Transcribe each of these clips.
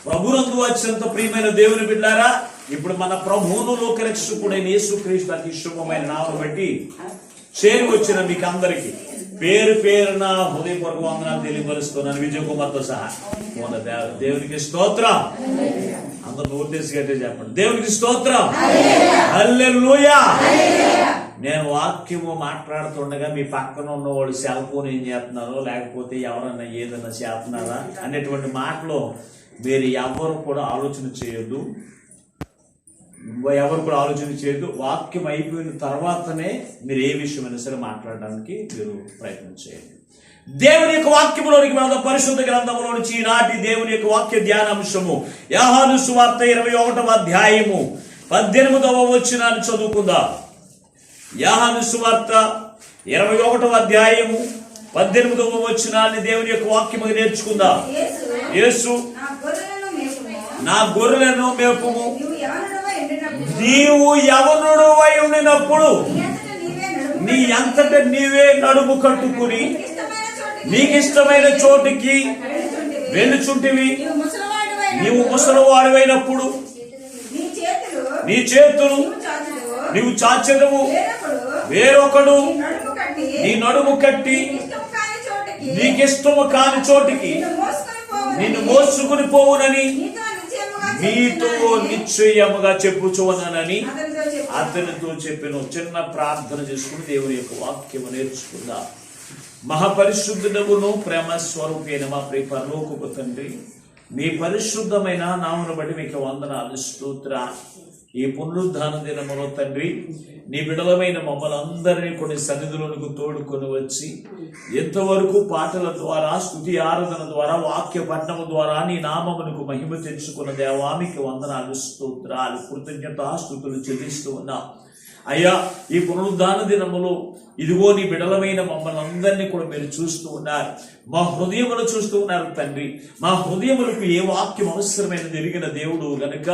ప్రభునందు అత్యంత ప్రియమైన దేవుని బిడ్డారా, ఇప్పుడు మన ప్రభువును లోకరక్షకుడైన యేసుక్రీస్తు అతి శుభమైన నామమును బట్టి చేరి వచ్చిన మీకు అందరికి పేరు పేరున హృదయపూర్వక వందనాలు తెలియపరుస్తున్నాను, విజయ్ కుమార్తో సహా. దేవునికి స్తోత్రం. అందరూ నోరు తెరిచి గట్టిగా చెప్పండి, దేవునికి స్తోత్రం. హల్లెలూయా. నేను వాక్యము మాట్లాడుతుండగా మీ పక్కన ఉన్న వాళ్ళు సెల్ ఫోన్ ఏం చేస్తున్నారో, లేకపోతే ఎవరన్నా ఏదన్నా చేస్తున్నారా అనేటువంటి మాటలో మీరు ఎవరు కూడా ఆలోచన చేయొద్దు. వాక్యం అయిపోయిన తర్వాతనే మీరు ఏ విషయమైనా సరే మాట్లాడడానికి మీరు ప్రయత్నం చేయండి. దేవుని యొక్క వాక్యములోనికి మన పరిశుద్ధ గ్రంథములో నుంచి ఈనాటి దేవుని యొక్క వాక్య ధ్యానాంశము యోహాను సువార్త 21వ అధ్యాయము 18వ వచనాన్ని చదువుకుందాం. యోహాను సువార్త 21వ అధ్యాయము 18వ వచనాన్ని దేవుని యొక్క వాక్యముగా నేర్చుకుందాం. యేసు, నా గొర్రెలను మేపుము, నీవు యవనుడవై ఉండినప్పుడు నీ అంతట నీవే నడుము కట్టుకుని నీకిష్టమైన చోటికి వెళ్ళుచుంటివి. నీవు ముసలివాడివైనప్పుడు నీ చేతులు నీవు చాచెదవు, వేరొకడు నీ నడుము కట్టి నీకిష్టము కాని చోటికి నిన్ను మోసుకుని పోవునని మీతో నిశ్చయముగా చెప్పుచున్నానని అతనితో చెప్పిన. చిన్న ప్రార్థన చేసుకుని దేవుని యొక్క వాక్యము నేర్చుకుందాం. మహాపరిశుద్ధుడవును ప్రేమ స్వరూపైన మా ప్రియ పరలోకపు తండ్రి, మీ పరిశుద్ధమైన నామమును బట్టి మీకు వందనాలు, స్తోత్ర. ఈ పునరుద్ధాన దినములో తండ్రి, నీ బిడలమైన మమ్మల్ని అందరినీ కొన్ని సన్నిధిలోనికి తోడుకొని వచ్చి ఎంతవరకు పాటల ద్వారా, స్తుతి ఆరాధన ద్వారా, వాక్య పఠనము ద్వారా నీ నామమునకు మహిమ తెచ్చుకున్న దేవానికి వందనాలు, స్తోత్రాలు, కృతజ్ఞతాస్తుతులు చెల్లిస్తూ ఉన్నాం. అయ్యా, ఈ పునరుద్ధాన దినములో ఇదిగో నీ బిడలమైన మమ్మల్ని అందరినీ కూడా మీరు చూస్తూ ఉన్నారు, మా హృదయములు చూస్తూ ఉన్నారు తండ్రి. మా హృదయములకు ఏ వాక్యం అవసరమైనది ఎరిగిన దేవుడు గనుక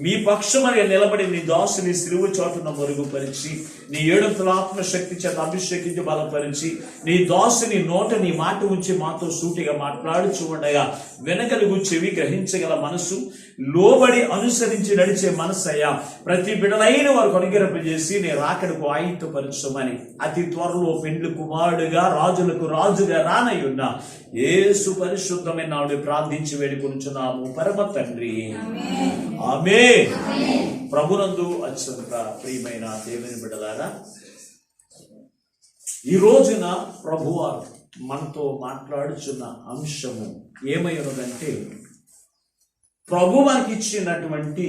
మీ పక్షమని నిలబడి నీ దాసుని సిలువ చాటున మరుగుపరిచి, నీ ఏడంతల ఆత్మశక్తి చేత అభిషేకించి బలపరిచి, నీ దాసుని నోట నీ మాట ఉంచి మాతో సూటిగా మాట్లాడుచూ ఉండగా వెనకలుగు చెవి, గ్రహించగల మనసు, లోబడి అనుసరించి నడిచే మనసు అయ్యా ప్రతి బిడలైన వారు అనుగ్రహింపజేసి నీ రాకడకు ఆయుధపరచమని అతి త్వరలో పెండ్లి కుమారుడుగా రాజులకు రాజుగా రానయ్యున్నా యేసు పరిశుద్ధమైన నాడు ప్రార్థించి వేడుకొనుచున్నాము పరమ తండ్రి, ఆమేన్. ప్రభునందు అత్యంత ప్రియమైన దేవుని బిడ్డలారా, ఈ రోజున ప్రభువారు మనతో మాట్లాడుచున్న అంశము ఏమై ఉన్నదంటే, ప్రభు మనకి ఇచ్చినటువంటి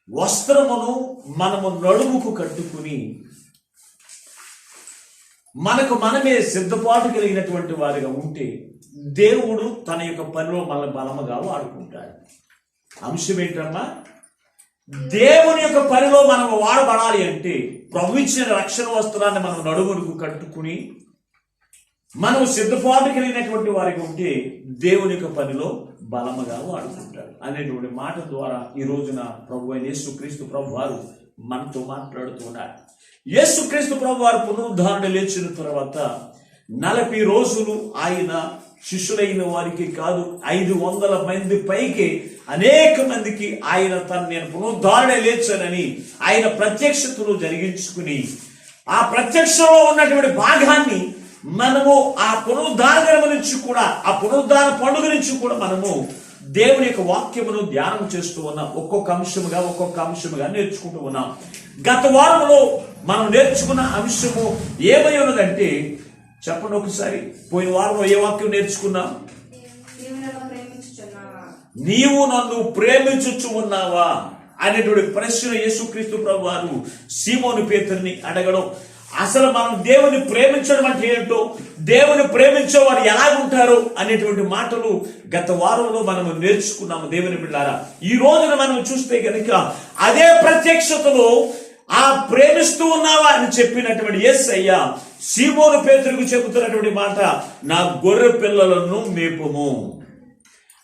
వస్త్రమును మనము నడుముకు కట్టుకుని మనకు మనమే సిద్ధపాటు కలిగినటువంటి వారిగా ఉంటే దేవుడు తన యొక్క పనిలో మనల్ని బలముగా వాడుకుంటాడు. అంశం ఏంటమ్మా? దేవుని యొక్క పనిలో మనం వాడబడాలి అంటే ప్రభు ఇచ్చిన రక్షణ వస్త్రాన్ని మనం నడుముకు కట్టుకుని మనం సిద్ధపాటు కలిగినటువంటి వారికి ఉంటే దేవుని యొక్క పనిలో బలముగా వాడుకుంటాడు అనేటువంటి మాట ద్వారా ఈ రోజున ప్రభు అయిన యేసుక్రీస్తు ప్రభు వారు మనతో మాట్లాడుతున్నారు. యేసుక్రీస్తు ప్రభు వారు పునరుద్ధరణ లేచిన తర్వాత 40 రోజులు ఆయన శిష్యులైన వారికి కాదు 500 మంది పైకి అనేక మందికి ఆయన నేను పునరుద్ధరణ లేచానని ఆయన ప్రత్యక్షతను జరిగించుకుని ఆ ప్రత్యక్షంలో ఉన్నటువంటి భాగాన్ని మనము ఆ పునరుద్ధారణ నుంచి కూడా, ఆ పునరుద్ధారణ పండుగ నుంచి కూడా మనము దేవుని యొక్క వాక్యమును ధ్యానం చేస్తూ ఉన్నాం. ఒక్కొక్క అంశముగా నేర్చుకుంటూ ఉన్నాం. గత వారంలో మనం నేర్చుకున్న అంశము ఏమై ఉన్నదంటే, చెప్పండి ఒకసారి, పోయిన వారంలో ఏ వాక్యం నేర్చుకున్నాం? నీవు నన్ను ప్రేమించుచు ఉన్నావా అనేటువంటి ప్రశ్న యేసుక్రీస్తు ప్రభు వారు సీమోను పేతురుని అడగడం. అసలు మనం దేవుని ప్రేమించడం అంటే ఏంటో, దేవుని ప్రేమించే వారు ఎలా ఉంటారో అనేటువంటి మాటలు గత వారంలో మనము నేర్చుకున్నాము. దేవుని బిడ్డలారా, ఈ రోజున మనం చూస్తే కనుక అదే ప్రత్యక్షతలో ఆ ప్రేమిస్తూ ఉన్నావా అని చెప్పినటువంటి యేసయ్య సీమోను పేతురుకు చెబుతున్నటువంటి మాట, నా గొర్రె పిల్లలను మేపుము,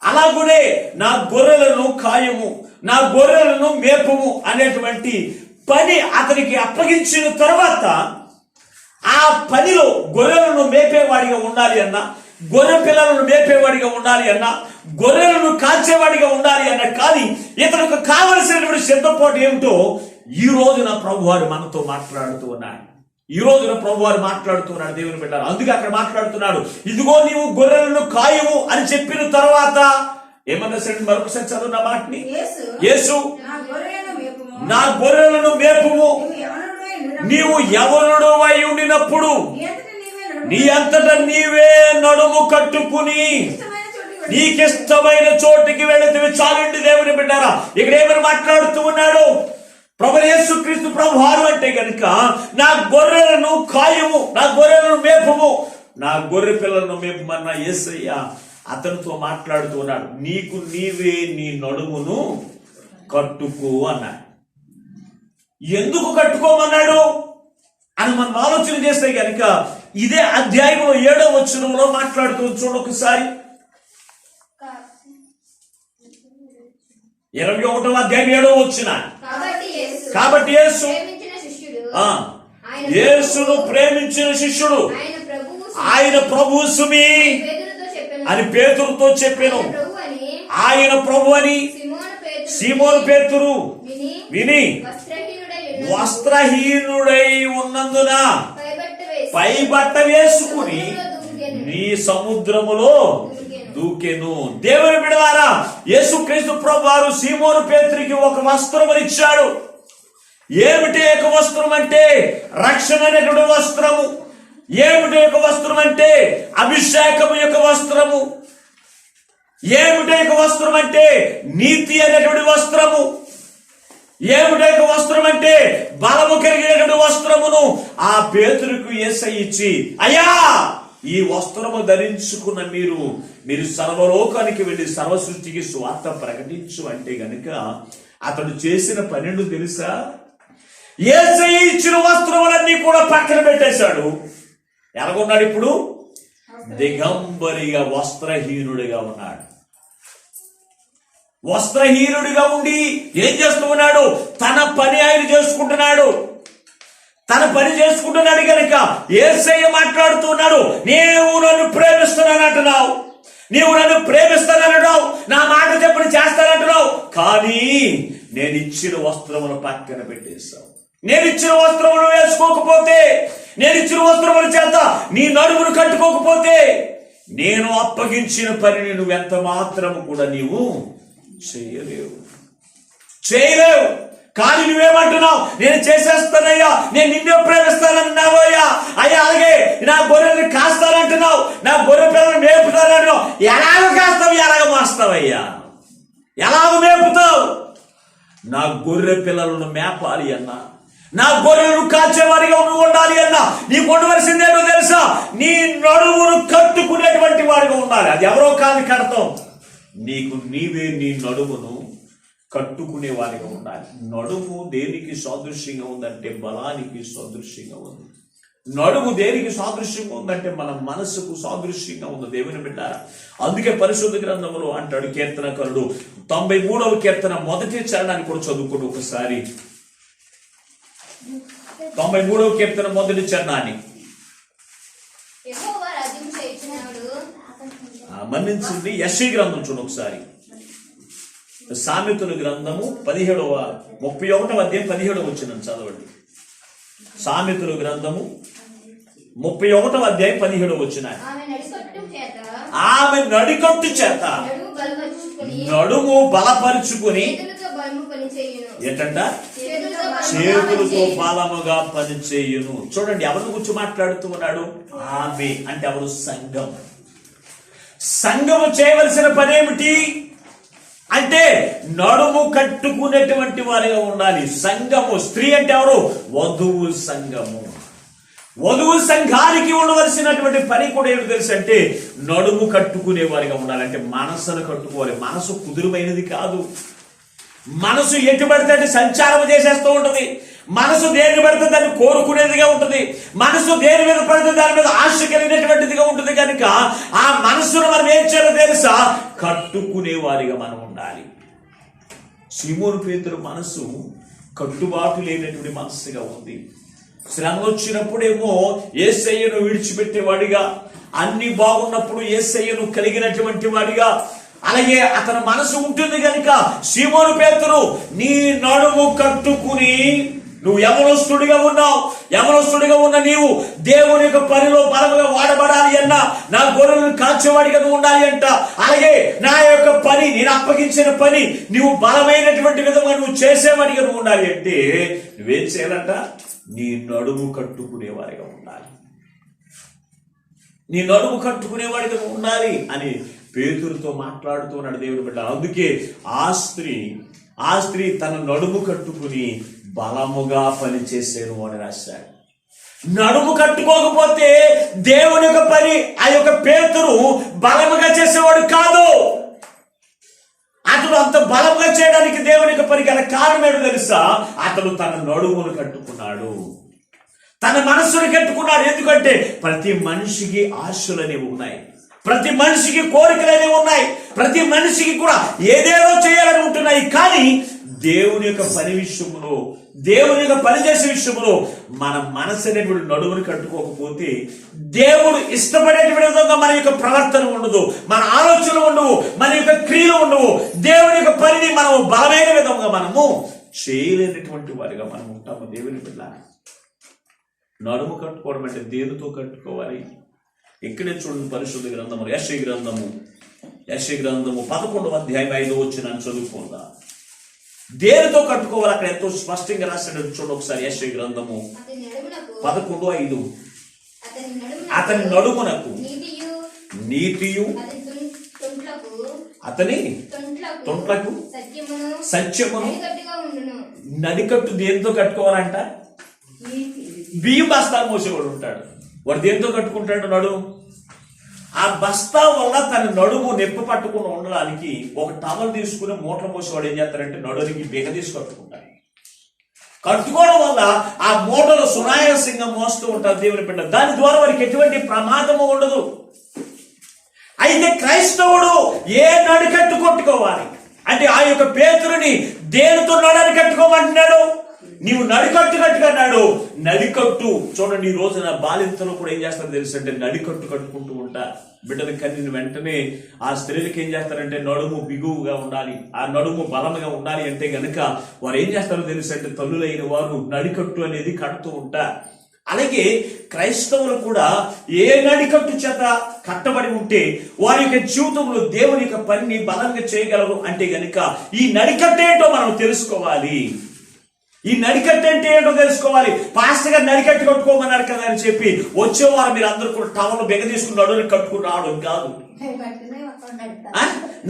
అలాగనే నా గొర్రెలను కాయము, నా గొర్రెలను మేపుము అనేటువంటి పని అతనికి అప్పగించిన తర్వాత ఆ పనిలో గొర్రెలను మేపేవాడిగా ఉండాలి అన్నా, గొర్రె పిల్లలను మేపేవాడిగా ఉండాలి అన్నా, గొర్రెలను కాల్చేవాడిగా ఉండాలి అన్నాడు. కానీ ఇతనికి కావలసినటువంటి సిద్ధపాటు ఏమిటో ఈ రోజున ప్రభువారు మనతో మాట్లాడుతూ ఉన్నాడు. ఈ రోజున ప్రభువారు మాట్లాడుతున్నాడు దేవుని బిడ్డలారా. అందుకే అక్కడ మాట్లాడుతున్నాడు, ఇదిగో నీవు గొర్రెలను కాయము అని చెప్పిన తర్వాత ఏమన్నా సరే మరొకసారి చదువు నా మాటని. యేసు నా గొర్రెలను మేపుము, నీవు యవనుడు అయి ఉండినప్పుడు నీ అంతట నీవే నడుము కట్టుకుని నీకిష్టమైన చోటికి వెళితే చాలండి దేవుని బిడ్డారా. ఇక్కడ ఏమని మాట్లాడుతూ ఉన్నాడు ప్రభు యేసుక్రీస్తు ప్రభువారు అంటే గనుక నా గొర్రెలను కాయము, నా గొర్రెలను మేపుము, నా గొర్రె పిల్లలను మేపమన్న యేసయ్య అతనితో మాట్లాడుతూ ఉన్నాడు. నీకు నీవే నీ నడుమును కట్టుకో అన్నాడు. ఎందుకు కట్టుకోమన్నాడు అని మనం ఆలోచన చేస్తే గనుక ఇదే అధ్యాయంలో 7వ వచనంలో మాట్లాడుతూ చూడొకసారి. 21వ అధ్యాయం 7వ వచనం. కాబట్టి యేసును ప్రేమించిన శిష్యుడు ఆయన ప్రభువు సుమి అని పేతురుతో చెప్పాను. ఆయన ప్రభు అని సీమోను పేతురు విని వస్త్రహీనుడై ఉన్నందున పైబట్ట వేసుకుని నీ సముద్రములో దూకెను. దేవుని బిడ్డలారా, యేసుక్రీస్తు ప్రభువారు సీమోను పేతురికి ఒక వస్త్రము ఇచ్చాడు. ఏమిటి ఒక వస్త్రం అంటే? రక్షణ అనేటువంటి వస్త్రము. ఏమిటి ఒక వస్త్రం అంటే? అభిషేకము యొక్క వస్త్రము. ఏమిటి ఒక వస్త్రం అంటే? నీతి అనేటువంటి వస్త్రము. ఏమిటి ఒక వస్త్రం అంటే? బలము కలిగినటువంటి వస్త్రమును ఆ పేతురుకు యేసయ్య ఇచ్చి, అయ్యా ఈ వస్త్రము ధరించుకున్న మీరు సర్వలోకానికి వెళ్ళి సర్వ సృష్టికి స్వార్థ ప్రకటించు అంటే గనుక అతడు చేసిన పన్నెండు తెలుసా? యేసయ్య ఇచ్చిన వస్త్రములన్నీ కూడా పక్కన పెట్టేశాడు. ఎలాగున్నాడు ఇప్పుడు? దిగంబరిగా వస్త్రహీనుడిగా ఉన్నాడు. వస్త్రహీనుడిగా ఉండి ఏం చేస్తూ ఉన్నాడు? తన పని ఆయన చేసుకుంటున్నాడు. తన పని చేసుకుంటున్నాడు కనుక యేసయ్య మాట్లాడుతున్నాడు, నీవు నన్ను ప్రేమిస్తున్నానంటున్నావు, నీవు నన్ను ప్రేమిస్తానంటున్నావు, నా మాట చెప్పని చేస్తానంటున్నావు, కానీ నేను ఇచ్చిన వస్త్రమును పక్కన పెట్టేశావు. నేను ఇచ్చిన వస్త్రమును వేసుకోకపోతే, నేను ఇచ్చిన వస్త్రముల చేత నీ నడుమును కట్టుకోకపోతే నేను అప్పగించిన పనిని నువ్వు ఎంత మాత్రము కూడా నీవు చేయలేవు. కానీ నువ్వేమంటున్నావు? నేను చేసేస్తానయ్యా, నేను నిన్నే ప్రేమిస్తానన్నావయ్యా, అయ్యా అలాగే నా గొర్రెల్ని కాస్తానంటున్నావు, నా గొర్రె పిల్లలను మేపుతానంటున్నావు. ఎలాగ కాస్తావు, ఎలాగ మోస్తావయ్యా, ఎలాగ మేపుతావు? నా గొర్రె పిల్లలను మేపాలి అన్నా, నా గొర్రెలను కాల్చేవాడిగా నువ్వు ఉండాలి అన్నా, నీకు ఉండవలసిందేటో తెలుసా? నీ నడుమును కట్టుకునేటువంటి వాడిగా ఉండాలి. అది ఎవరో కాదు కడతాం, నీకు నీవే నీ నడుమును కట్టుకునే వారిగా ఉండాలి. నడుము దేనికి సాదృశ్యంగా ఉందంటే బలానికి సాదృశ్యంగా ఉంది. నడుము దేనికి సాదృశ్యంగా ఉందంటే మన మనసుకు సాదృశ్యంగా ఉంది. దేవుని బిడ్డారా, అందుకే పరిశుద్ధ గ్రంథంలో అంటాడు కీర్తనకారుడు 93వ కీర్తన 1వ చరణాన్ని కూడా చదువుకోండి ఒకసారి. 93వ కీర్తన 1వ చరణాన్ని. మన్నించింది యెషయా గ్రంథం చూడండి ఒకసారి. సామెతల గ్రంథము 31వ అధ్యాయం 17వ వచనం చదవండి. సామెతల గ్రంథము 31వ అధ్యాయం 17వ వచనం. ఆమె నడికట్టు చేత నడుము బలపరుచుకుని ఏంటంట? చేతులతో బలముగా పనిచేయును. చూడండి ఎవరి గురించి మాట్లాడుతూ ఉన్నాడు? ఆమె అంటే ఎవరు? సంఘం. సంఘము చేయవలసిన పనేమిటి అంటే నడుము కట్టుకునేటువంటి వారిగా ఉండాలి. సంఘము, స్త్రీ అంటే ఎవరు? వధువు సంఘము. వధువు సంఘానికి ఉండవలసినటువంటి పని కూడా ఏమిటి తెలుసు అంటే నడుము కట్టుకునే వారిగా ఉండాలి. అంటే మనసును కట్టుకోవాలి. మనసు కుదురుమైనది కాదు. మనసు ఎటు పడితే సంచారం చేసేస్తూ ఉంటుంది. మనసు దేని పడితే దాన్ని కోరుకునేదిగా ఉంటుంది. మనసు దేని మీద పడితే దాని మీద ఆశ కలిగినటువంటిదిగా ఉంటుంది. కనుక ఆ మనసును మనం ఏం చేయాలో తెలుసా? కట్టుకునే వారిగా మనం ఉండాలి. సీమోను పేతురు మనసు కట్టుబాటు లేనటువంటి మనసుగా ఉంది. శ్రమ వచ్చినప్పుడేమో యేసయ్యను విడిచిపెట్టేవాడిగా, అన్ని బాగున్నప్పుడు యేసయ్యను కలిగినటువంటి వాడిగా, అలాగే అతని మనసు ఉంటుంది కనుక సీమోను పేతురు నీ నడుము కట్టుకుని, నువ్వు యవనస్తుడిగా ఉన్నావు, యవనస్తుడిగా ఉన్న నీవు దేవుని యొక్క పనిలో బలముగా వాడబడాలి అన్నా, నా గొర్రెలను కాచేవాడిగా నువ్వు ఉండాలి అంట. అలాగే నా యొక్క పని, నేను అప్పగించిన పని నువ్వు బలమైనటువంటి విధంగా నువ్వు చేసేవాడిగా నువ్వు ఉండాలి అంటే నువ్వేం చేయాలంట? నీ నడుము కట్టుకునేవాడిగా ఉండాలి, నీ నడుము కట్టుకునేవాడిగా నువ్వు ఉండాలి అని పేతురుతో మాట్లాడుతూ ఉన్నాడు దేవుని బిడ్డ. అందుకే ఆ స్త్రీ తన నడుము కట్టుకుని బలముగా పనిచేసేను అని రాశాడు. నడుము కట్టుకోకపోతే దేవుని యొక్క పని ఆ యొక్క పేతురు బలముగా చేసేవాడు కాదు. అతడు అంత బలంగా చేయడానికి దేవుని యొక్క పని గల కారణం ఏంటో తెలుసా? అతడు తన నడుమును కట్టుకున్నాడు, తన మనస్సును కట్టుకున్నాడు. ఎందుకంటే ప్రతి మనిషికి ఆశలు అనేవి ఉన్నాయి, ప్రతి మనిషికి కోరికలు అనేవి ఉన్నాయి, ప్రతి మనిషికి కూడా ఏదేదో చేయాలని ఉంటున్నాయి. కానీ దేవుని యొక్క పని విషయంలో, దేవుని యొక్క పని చేసే విషయంలో మన మనసు అనేటువంటి నడుమును కట్టుకోకపోతే దేవుడు ఇష్టపడేటువంటి విధంగా మన యొక్క ప్రవర్తన ఉండదు, మన ఆలోచనలు ఉండవు, మన యొక్క క్రియలు ఉండవు. దేవుని యొక్క పనిని మనము బలమైన విధంగా మనము చేయలేనటువంటి వారిగా మనం ఉంటాము. దేవుని బిడ్డ, నడుము కట్టుకోవడం అంటే దేనితో కట్టుకోవాలి? ఇక్కడే చూడండి, పరిశుద్ధ గ్రంథము యెషయా గ్రంథము 11వ అధ్యాయం 5వ వచనం చదువుకుందా. దేనితో కట్టుకోవాలి అక్కడ ఎంతో స్పష్టంగా రాసినట్టు చూడండి ఒకసారి. యెషయా గ్రంథము 11:5 అతని నడుమునకు నీతియు అతని తొంట్లకు సత్యమును. నడికట్టు దేనితో కట్టుకోవాలంట? బియ్యం బస్తాలు మోసేవాడు ఉంటాడు, వాడు దేనితో కట్టుకుంటాడు? నడుము. ఆ బస్తా వల్ల తన నడుము నొప్పి పట్టుకుని ఉండడానికి ఒక టవల్ తీసుకుని మూటలు మోసేవాడు ఏం చేస్తారంటే నడునికి బిగ తీసి కట్టుకుంటారు. కట్టుకోవడం వల్ల ఆ మూటలు సునాయాసంగా మోస్తూ ఉంటారు దేవుని బిడ్డ. దాని ద్వారా వారికి ఎటువంటి ప్రమాదము ఉండదు. అయితే క్రైస్తవుడు ఏ నడికట్టు కొట్టుకోవాలి అంటే ఆ యొక్క పేతురుని దేనితో నడని కట్టుకోమంటున్నాడు? నీవు నడికట్టు కట్టుకున్నాడు. నడికట్టు చూడండి, ఈ రోజున బాలింతలు కూడా ఏం చేస్తారో తెలుసు అంటే నడికట్టు కట్టుకుంటూ ఉంటారు. బిడ్డలు కన్నిన వెంటనే ఆ స్త్రీలకు ఏం చేస్తారంటే నడుము బిగువుగా ఉండాలి, ఆ నడుము బలంగా ఉండాలి అంటే గనక వారు ఏం చేస్తారో తెలుసు అంటే తల్లులైన వారు నడికట్టు అనేది కడుతూ ఉంటారు. అలాగే క్రైస్తవులు కూడా ఏ నడికట్టు చేత కట్టబడి ఉంటే వారి యొక్క జీవితంలో దేవుని యొక్క పనిని బలంగా చేయగలరు అంటే గనక ఈ నడికట్టు ఏంటో మనం తెలుసుకోవాలి. ఈ నడికట్టు అంటే ఏంటో తెలుసుకోవాలి. పాస్టర్ గారు నడికట్టు కట్టుకోమన్నారు కదా అని చెప్పి వచ్చేవారు మీరు అందరూ కూడా టవల్ బెగ తీసుకుని నడుని కట్టుకుని రావడం కాదు,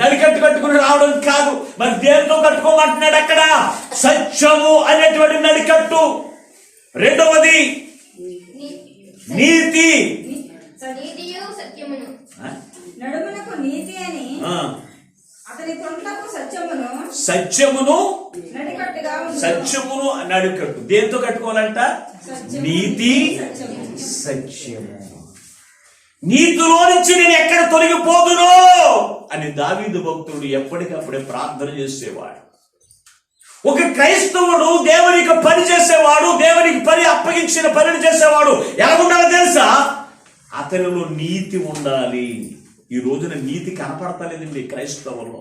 నడికట్టు కట్టుకుని రావడం కాదు. మరి దేనితో కట్టుకోమంటున్నాడు అక్కడ? సత్యము అనేటువంటి నడికట్టు. రెండవది నీతి. సత్యమును నడికట్టు. దేంతో కట్టుకోవాలంట? నీతి సత్యము. నీతిలో నుంచి నేను ఎక్కడ తొలగిపోదునో అని దావీదు భక్తుడు ఎప్పటికప్పుడే ప్రార్థన చేసేవాడు. ఒక క్రైస్తవుడు దేవునికి పని చేసేవాడు, దేవునికి పని అప్పగించిన పనిని చేసేవాడు ఎలా ఉండాలో తెలుసా? అతనిలో నీతి ఉండాలి. ఈ రోజున నీతి కనపడతలేదండి క్రైస్తవుల్లో,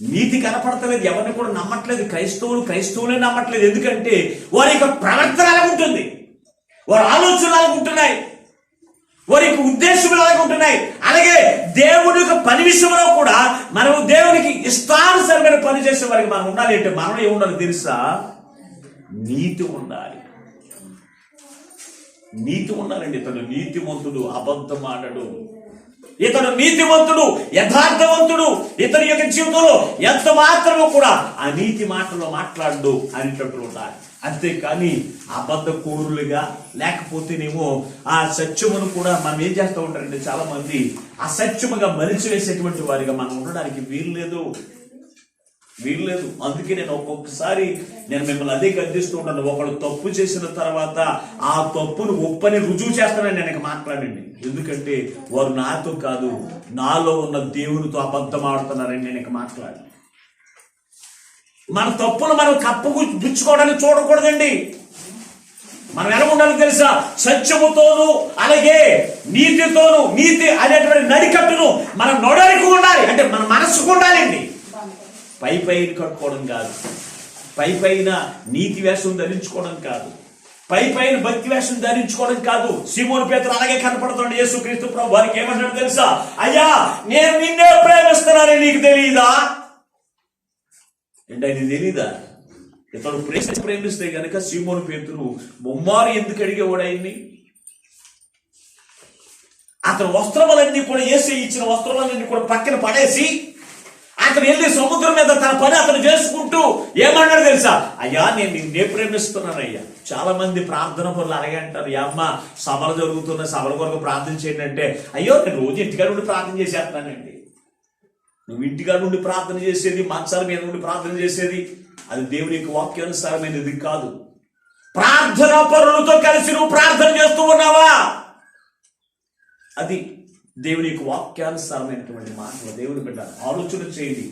నీతి కనపడతలేదు. ఎవరిని కూడా నమ్మట్లేదు క్రైస్తవులే నమ్మట్లేదు. ఎందుకంటే వారి యొక్క ప్రవర్తన ఎలా ఉంటుంది, వారి ఆలోచనలు ఎలా ఉంటున్నాయి, వారి యొక్క ఉద్దేశములు ఎలా ఉంటున్నాయి. అలాగే దేవుని యొక్క పని విషయంలో కూడా మనం దేవునికి ఇష్టానుసరమైన పని చేసే వారికి మనం ఉండాలి అంటే మనం ఏముండాలి తెలుసా? నీతి ఉండాలి. నీతి ఉండాలండి. ఇతను నీతిమంతుడు, అబద్ధం ఆడడు. ఇతను నీతివంతుడు, యథార్థవంతుడు. ఇతని యొక్క జీవితంలో ఎంత మాత్రమో కూడా ఆ నీతి మాటల్లో మాట్లాడు అనేటట్టు ఉండాలి. అంతేకాని అబద్ధ కోరులుగా లేకపోతేనేమో ఆ సత్యమును కూడా మనం ఏం చేస్తూ ఉంటారంటే చాలా మంది అసత్యముగా మలిచి వేసేటువంటి వారిగా మనం ఉండడానికి వీల్లేదు. అందుకే నేను ఒక్కొక్కసారి మిమ్మల్ని అదే గద్దిస్తూ ఉంటాను. ఒకడు తప్పు చేసిన తర్వాత ఆ తప్పును ఒప్పని రుజువు చేస్తానని నేను మాట్లాడండి. ఎందుకంటే వారు నాతో కాదు, నాలో ఉన్న దేవునితో అబద్ధం ఆడుతున్నారని నేను మాట్లాడి. మన తప్పును మనం కప్పు గుచ్చుకోవడానికి చూడకూడదండి. మనం ఎలా ఉండాలి తెలుసా? సత్యముతోను అలాగే నీతితోను, నీతి అనేటువంటి నడికట్టును మనం నడవడికి ఉండాలి. అంటే మన మనసుకు ఉండాలండి. పై పైన కట్టుకోవడం కాదు, పై పైన నీతి వేషం ధరించుకోవడం కాదు, పై పైన భక్తి వేషం ధరించుకోవడం కాదు. సీమోను పేతురు అలాగే కనపడుతున్నాడు. యేసుక్రీస్తు ప్రభు వారికి ఏమంటాడు తెలుసా? అయ్యా, నేను నిన్నే ప్రేమిస్తున్నానని నీకు తెలియదా? అంటే ఆయన తెలీదా? ఇతడు ప్రేమిస్తే గనక సీమోను పేతురు ముమ్మారు ఎందుకు అడిగేవాడు ఆయన్ని? అతని వస్త్రములన్నీ కూడా, యేసు ఇచ్చిన వస్త్రములన్నీ కూడా పక్కన పడేసి అతను వెళ్ళి సముద్రం మీద తన పని అతను చేసుకుంటూ ఏమన్నాడు తెలుసా? అయ్యా, నేను నిన్నే ప్రేమిస్తున్నానయ్యా. చాలా మంది ప్రార్థన పనులు అలాగే అంటారు. అమ్మ, సభలు జరుగుతున్న సభల కొరకు ప్రార్థన చేయండి అంటే, అయ్యో నేను రోజు ఇంటికాడ నుండి ప్రార్థన చేసేస్తున్నానండి. నువ్వు ఇంటికాడ నుండి ప్రార్థన చేసేది, మంచాల మీద నుండి ప్రార్థన చేసేది, అది దేవుని యొక్క వాక్యానుసారమైనది కాదు. ప్రార్థన పరులతో కలిసి నువ్వు ప్రార్థన చేస్తూ ఉన్నావా? అది దేవుని యొక్క వాక్యానుసారమైనటువంటి మాటలు. దేవుని బిడ్డ ఆలోచన చేయండి,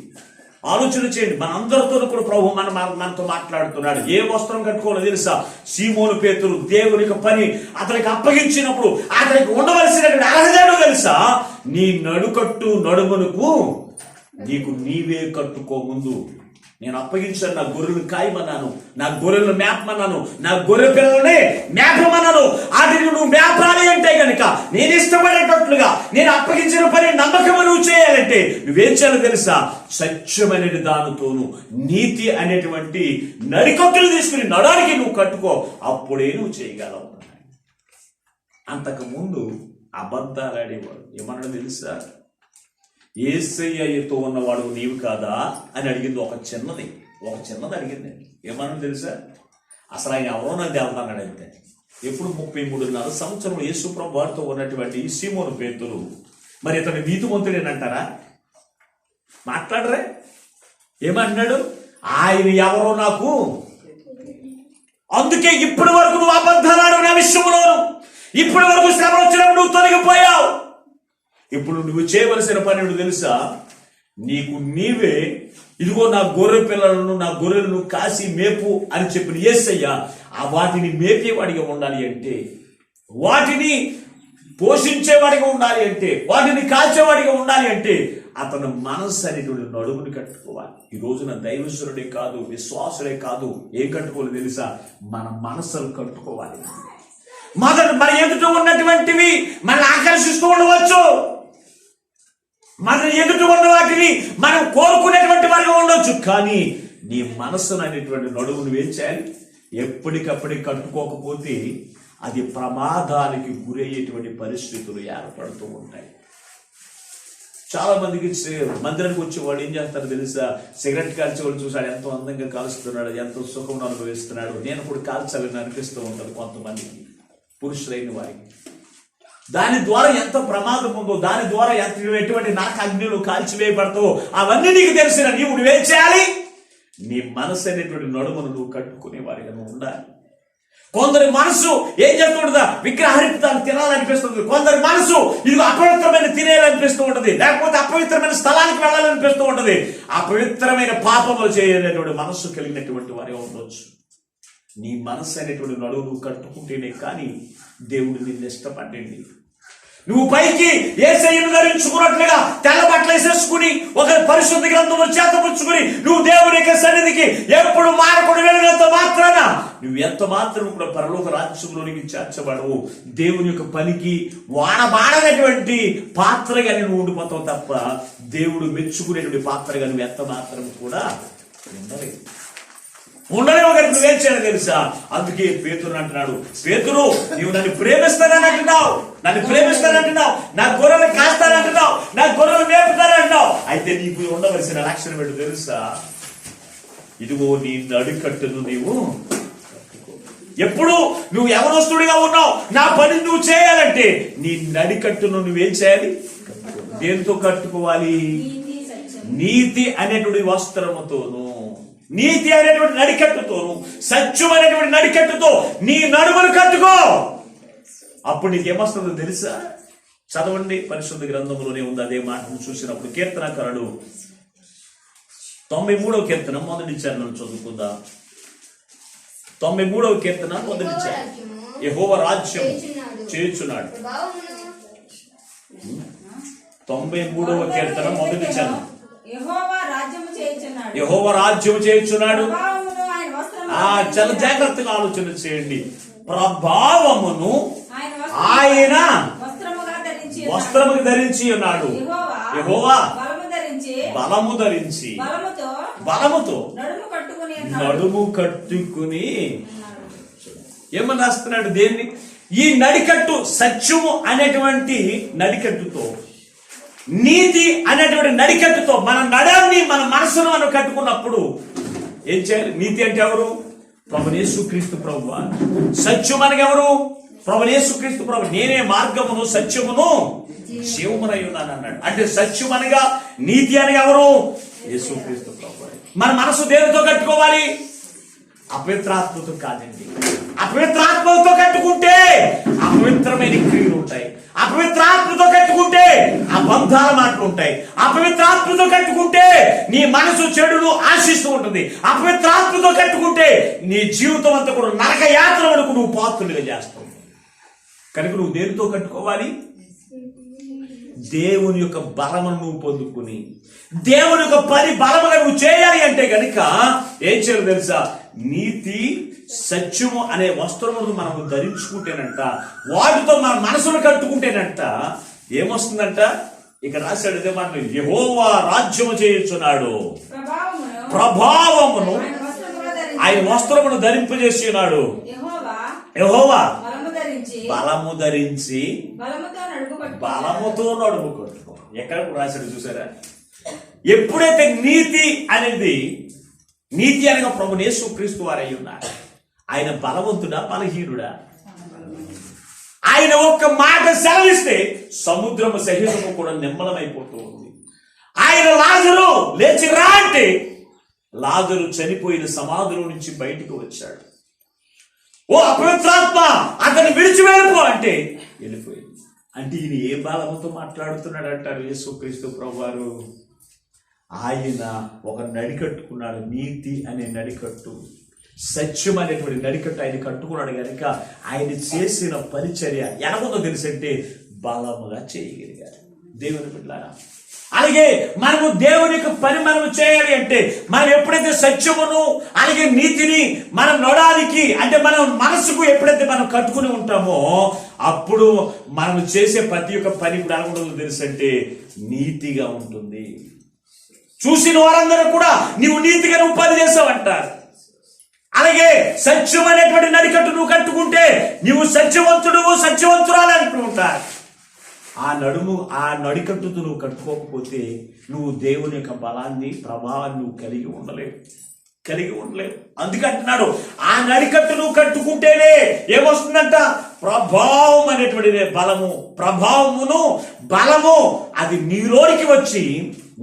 ఆలోచన చేయండి. మన అందరితో కూడా ప్రభు మనతో మాట్లాడుతున్నాడు. ఏ వస్త్రం కట్టుకోవాలో తెలుసా? సీమోను పేతురు దేవుని యొక్క పని అతనికి అప్పగించినప్పుడు అతనికి ఉండవలసినటువంటి అర్హత తెలుసా? నీ నడుకట్టు నడుమునకు నీకు నీవే కట్టుకో. ముందు నేను అప్పగించాను, నా గొర్రెలను కాయమన్నాను, నా గొర్రెలను మేపమన్నాను, నా గొర్రె పిల్లల్ని మేపమన్నాను. వాటిని నువ్వు మేపాలి అంటే కనుక, నేను ఇష్టపడేటట్లుగా నేను అప్పగించిన పని నమ్మకము నువ్వు చేయాలంటే నువ్వేం చేయాలో తెలుసా? సత్యమైన దానితోను నీతి అనేటువంటి నడికట్టులు తీసుకుని నడానికి నువ్వు కట్టుకో. అప్పుడే నువ్వు చేయగలవు. అంతకు ముందు అబద్ధాలు ఆడేవాడు. ఏమన్నాడు తెలుసా? యేసయ్యతో ఉన్నవాడు నీవు కాదా అని అడిగింది. ఒక చిన్నది అడిగింది. ఏమన్నాడు తెలుసా? అసలు ఆయన ఎవరో నాకు దేవతన్నాడు. అంతే. ఎప్పుడు 33.5 సంవత్సరం యేసు ప్రభు వారితో ఉన్నటువంటి సీమోను పేతురు మరి ఇతను నీతిమంతుడేనంటారా? మాట్లాడరే? ఏమన్నాడు? ఆయన ఎవరో నాకు, అందుకే ఇప్పటి వరకు నువ్వు అబద్ధాలు నా విషయంలోను, ఇప్పటి వరకు శ్రమ వచ్చినప్పుడు నువ్వు తొలగిపోయావు. ఇప్పుడు నువ్వు చేయవలసిన పని నువ్వు తెలుసా? నీకు నీవే, ఇదిగో నా గొర్రె పిల్లలను, నా గొర్రెలను కాసి మేపు అని చెప్పిన యేసయ్య ఆ వాటిని మేపేవాడిగా ఉండాలి అంటే, వాటిని పోషించేవాడిగా ఉండాలి అంటే, వాటిని కాల్చేవాడిగా ఉండాలి అంటే అతను మనస్సు అనేటువంటి నడుముని కట్టుకోవాలి. ఈ రోజున దైవశ్వరుడే కాదు, విశ్వాసుడే కాదు, ఏం కట్టుకోవాలి తెలుసా? మన మనస్సును కట్టుకోవాలి. మన ఎదుట ఉన్నటువంటివి మనల్ని ఆకర్షిస్తూ ఉండవచ్చు, మన ఎదుట ఉన్న వాటిని మనం కోరుకునేటువంటి వారిగా ఉండొచ్చు. కానీ నీ మనస్సును అనేటువంటి నడుము నువ్వేం చేయాలి? ఎప్పటికప్పటికి కట్టుకోకపోతే అది ప్రమాదానికి గురయ్యేటువంటి పరిస్థితులు ఏర్పడుతూ ఉంటాయి. చాలా మందికి మందిరానికి వచ్చే వాళ్ళు ఏం చేస్తారు తెలుసా? సిగరెట్ కాల్చేవాళ్ళు చూసాడు, ఎంతో అందంగా కాలుస్తున్నాడు, ఎంతో సుఖం అనుభవిస్తున్నాడు, నేను కూడా కాల్చాలని అనిపిస్తూ ఉంటుంది కొంతమందికి, పురుషులైన వారికి. దాని ద్వారా ఎంత ప్రమాదం ఉందో, దాని ద్వారా ఎటువంటి నరక అగ్నిలు కాల్చివేయబడతావో అవన్నీ నీకు తెలిసిన నువ్వేం చేయాలి? నీ మనసు అనేటువంటి నడుమును నువ్వు కట్టుకునే వారిగా నువ్వు ఉండాలి. కొందరి మనసు ఏం చేస్తుంటుందా? విగ్రహాన్ని తినాలనిపిస్తుంది. కొందరి మనసు ఇది అపవిత్రమైన తినేయాలనిపిస్తూ ఉంటుంది, లేకపోతే అపవిత్రమైన స్థలానికి వెళ్ళాలనిపిస్తూ ఉంటుంది. అపవిత్రమైన పాపములు చేయలేటువంటి మనస్సు కలిగినటువంటి వారే ఉండొచ్చు. నీ మనస్సు అనేటువంటి నడువు నువ్వు కట్టుకుంటేనే కానీ దేవుడు నిన్ను ఇష్టపడండి. నువ్వు పైకి యేసయ్యను ధరించుకున్నట్లుగా తెల్ల బట్టలు వేసేసుకుని ఒక పరిశుద్ధ గ్రంథము చేతపుచ్చుకుని నువ్వు దేవుని యొక్క సన్నిధికి ఎప్పుడు మారకుండా వెళ్ళినంత మాత్రాన నువ్వు ఎంత మాత్రం కూడా పరలోక రాజ్యంలోనికి చేర్చబడవు. దేవుని యొక్క పనికి వాడబాడనటువంటి పాత్రగా నువ్వు ఉండిపోతావు తప్ప దేవుడు మెచ్చుకునేటువంటి పాత్రగా నువ్వు ఎంత మాత్రం కూడా ఉండలేవు. కానీ నువ్వేం చేయాలి తెలుసా? అందుకే పేతురు అంటున్నాడు, పేతురు నువ్వు నన్ను ప్రేమిస్తానని అంటున్నావు, నన్ను ప్రేమిస్తానంటున్నావు, నా గొర్రెలు కాస్తానంటున్నావు, నా గొర్రెలు మేపుతానంటున్నావు. అయితే నీకు ఉండవలసిన లక్షణం ఏంటో తెలుసా? ఇదిగో నీ నడికట్టును నీవు ఎప్పుడు నువ్వు యవనస్తుడిగా ఉన్నావు, నా పని నువ్వు చేయాలంటే నీ నడికట్టును నువ్వేం చేయాలి? దేంతో కట్టుకోవాలి? నీతి అనేటువంటి వస్త్రముతోను, నీతి అనేటువంటి నడికట్టుతోను, సత్యం అనేటువంటి నడికట్టుతో నీ నడుమును కట్టుకో. అప్పుడు నీకేమొస్తుందో తెలుసా? చదవండి, పరిశుద్ధ గ్రంథంలోనే ఉంది అదే మాటను చూసినప్పుడు. కీర్తనకారుడు 93వ కీర్తన 1వ చరణం చదువుకుందాం. 93వ కీర్తన మొదటి యెహోవా రాజ్యం చేయుచున్నాడు. 93వ కీర్తన మొదటి చరణం యెహోవా రాజ్యం చేయుచున్నాడు. చాలా జాగ్రత్తగా ఆలోచన చేయండి. ప్రభావమును ఆయన వస్త్రముగా ధరించి ఉన్నాడు. యెహోవా బలము ధరించి బలముతో నడుము కట్టుకుని ఏమని రాస్తున్నాడు? దేన్ని? ఈ నడికట్టు సత్యము అనేటువంటి నడికట్టుతో, నీతి అనేటువంటి నడికట్టుతో మన నడాన్ని మన మనసును మనం కట్టుకున్నప్పుడు ఏం చేయాలి? నీతి అంటే ఎవరు? ప్రభువు యేసుక్రీస్తు ప్రభువు. సత్యం అనగా ఎవరు? ప్రభువు యేసుక్రీస్తు ప్రభు. నేనే మార్గమును సత్యమును జీవమునై ఉన్నాను అన్నాడు. అంటే సత్యం అనగా, నీతి అనగా ఎవరు? యేసుక్రీస్తు ప్రభు. మన మనసు దేనితో కట్టుకోవాలి? అపవిత్రాత్మతో కాదండి. అపవిత్రాత్మతో కట్టుకుంటే అపవిత్రమైన క్రియలు ఉంటాయి. అపవిత్రాత్మతో కట్టుకుంటే అబంధాల మాటలు ఉంటాయి. అపవిత్రాత్మతో కట్టుకుంటే నీ మనసు చెడును ఆశిస్తూ ఉంటుంది. అపవిత్రాత్మతో కట్టుకుంటే నీ జీవితం అంతా కూడా నరక యాత్ర వరకు నువ్వు పాత్రులుగా చేస్తావు. కనుక నువ్వు దేనితో కట్టుకోవాలి? దేవుని యొక్క బలమును నువ్వు పొందుకుని, దేవుని యొక్క పని బలముగా నువ్వు చేయాలి అంటే గనుక ఏం చేయాలి తెలుసా? నీతి సత్యము అనే వస్త్రమును మనము ధరించుకుంటేనంట, వాటితో మన మనసును కట్టుకుంటేనంట ఏమొస్తుందంట? ఇక్కడ రాశాడు ఇదే మాట, యెహోవా రాజ్యము చేయుచున్నాడు. ప్రభావమును ఆయన వస్త్రమును ధరింపజేసి ఉన్నాడు. యెహోవా బలము ధరించి బలముతో నడుము కట్టుకో. ఎక్కడ రాశాడు చూసారా? ఎప్పుడైతే నీతి అనేది, నీతి అనగా ప్రభువు యేసుక్రీస్తు వారై ఉన్నారు. ఆయన బలవంతుడా బలహీనుడా? ఆయన ఒక్క మాట సెలవిస్తే సముద్రము సహితము కూడా నిమ్మలమైపోతూ ఉంది. ఆయన లాజరు లేచి రా అంటే లాజరు చనిపోయిన సమాధిలో నుంచి బయటికి వచ్చాడు. ఓ అపవిత్రాత్మ అతన్ని విడిచి వెళ్ళిపో అంటే వెళ్ళిపోయింది. అంటే ఈయన ఏ బలముతో మాట్లాడుతున్నాడు అంటారు యేసుక్రీస్తు ప్రభువారు? ఆయన ఒక నడికట్టుకున్నాడు. నీతి అనే నడికట్టు, సత్యం అనేటువంటి నడికట్టు ఆయన కట్టుకున్నాడు కనుక ఆయన చేసిన పరిచర్య ఎలాగో తెలుసంటే బలముగా చేయగలిగారు. దేవుని బిడ్డలారా, అలాగే మనము దేవుని యొక్క పని మనము చేయాలి అంటే మనం ఎప్పుడైతే సత్యమును అలాగే నీతిని మనం నడడానికి అంటే మనం మనసుకు ఎప్పుడైతే మనం కట్టుకుని ఉంటామో అప్పుడు మనం చేసే ప్రతి ఒక్క పని ఇప్పుడు ఎలా ఉంటుందో తెలుసంటే నీతిగా ఉంటుంది. చూసిన వారందరూ కూడా నీవు నీతిగా నువ్వు పని చేసావంటారు. అలాగే సత్యం అనేటువంటి నడికట్టు నువ్వు కట్టుకుంటే నీవు సత్యవంతుడు సత్యవంతురాలు అంటుంటారు. ఆ నడికట్టుతో నువ్వు కట్టుకోకపోతే నువ్వు దేవుని యొక్క బలాన్ని ప్రభావాన్ని నువ్వు కలిగి ఉండలేవు. అందుకంటున్నాడు ఆ నడికట్టు నువ్వు కట్టుకుంటేనే ఏమొస్తుందంట? ప్రభావం అనేటువంటి బలము అది నీలోనికి వచ్చి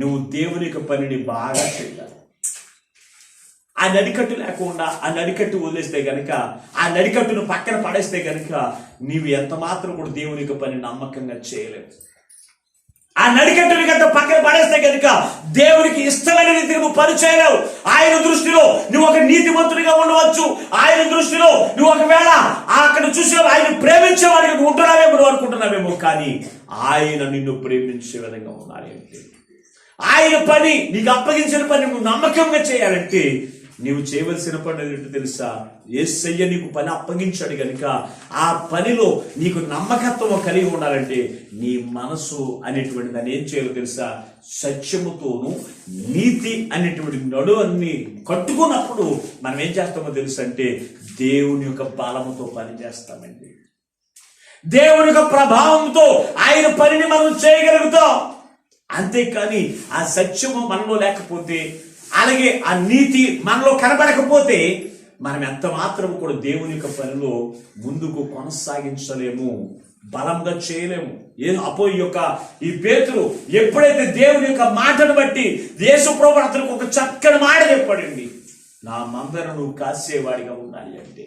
నువ్వు దేవుని యొక్క పనిని బాగా చేయాలి. ఆ నడికట్టు లేకుండా ఆ నడికట్టు వదిలేస్తే గనుక, ఆ నడికట్టును పక్కన పడేస్తే గనుక నీవు ఎంత మాత్రం కూడా దేవుని యొక్క పని నమ్మకంగా చేయలేవు. ఆ నడికట్టుని గంట పక్కన పడేస్తే గనుక దేవునికి ఇష్టమైన రీతికి నువ్వు పని చేయలేవు. ఆయన దృష్టిలో నువ్వు ఒక నీతిమంతుడిగా ఉండవచ్చు. ఆయన దృష్టిలో నువ్వు ఒకవేళ అక్కడ చూసే ఆయన ప్రేమించేవాడిగా నువ్వు ఉంటున్నావేమో, నువ్వు అనుకుంటున్నావేమో, కానీ ఆయన నిన్ను ప్రేమించే విధంగా ఉండాలి అంటే, ఆయన పని నీకు అప్పగించిన పని నువ్వు నమ్మకంగా చేయాలంటే నీవు చేయవలసిన పని ఏంటో తెలుసా? యేసయ్య నీకు పని అప్పగించాడు కనుక ఆ పనిలో నీకు నమ్మకత్వం కలిగి ఉండాలంటే నీ మనసు అనేటువంటి దాన్ని ఏం చేయాలో తెలుసా? సత్యముతోను నీతి అనేటువంటి నడువన్ని కట్టుకున్నప్పుడు మనం ఏం చేస్తామో తెలుసా అంటే దేవుని యొక్క బలముతో పని చేస్తామండి. దేవుని యొక్క ప్రభావంతో ఆయన పనిని మనం చేయగలుగుతాం. అంతేకాని ఆ సత్యము మనలో లేకపోతే, అలాగే ఆ నీతి మనలో కనబడకపోతే మనం ఎంత మాత్రం కూడా దేవుని యొక్క పనిలో ముందుకు కొనసాగించలేము, బలంగా చేయలేము. ఈ పేతురు ఎప్పుడైతే దేవుని యొక్క మాటను బట్టి యేసు ప్రభువు అతనికి ఒక చక్కని మాట చెప్పాడండి, నా మందను నువ్వు కాసేవాడిగా ఉండాలి అంటే,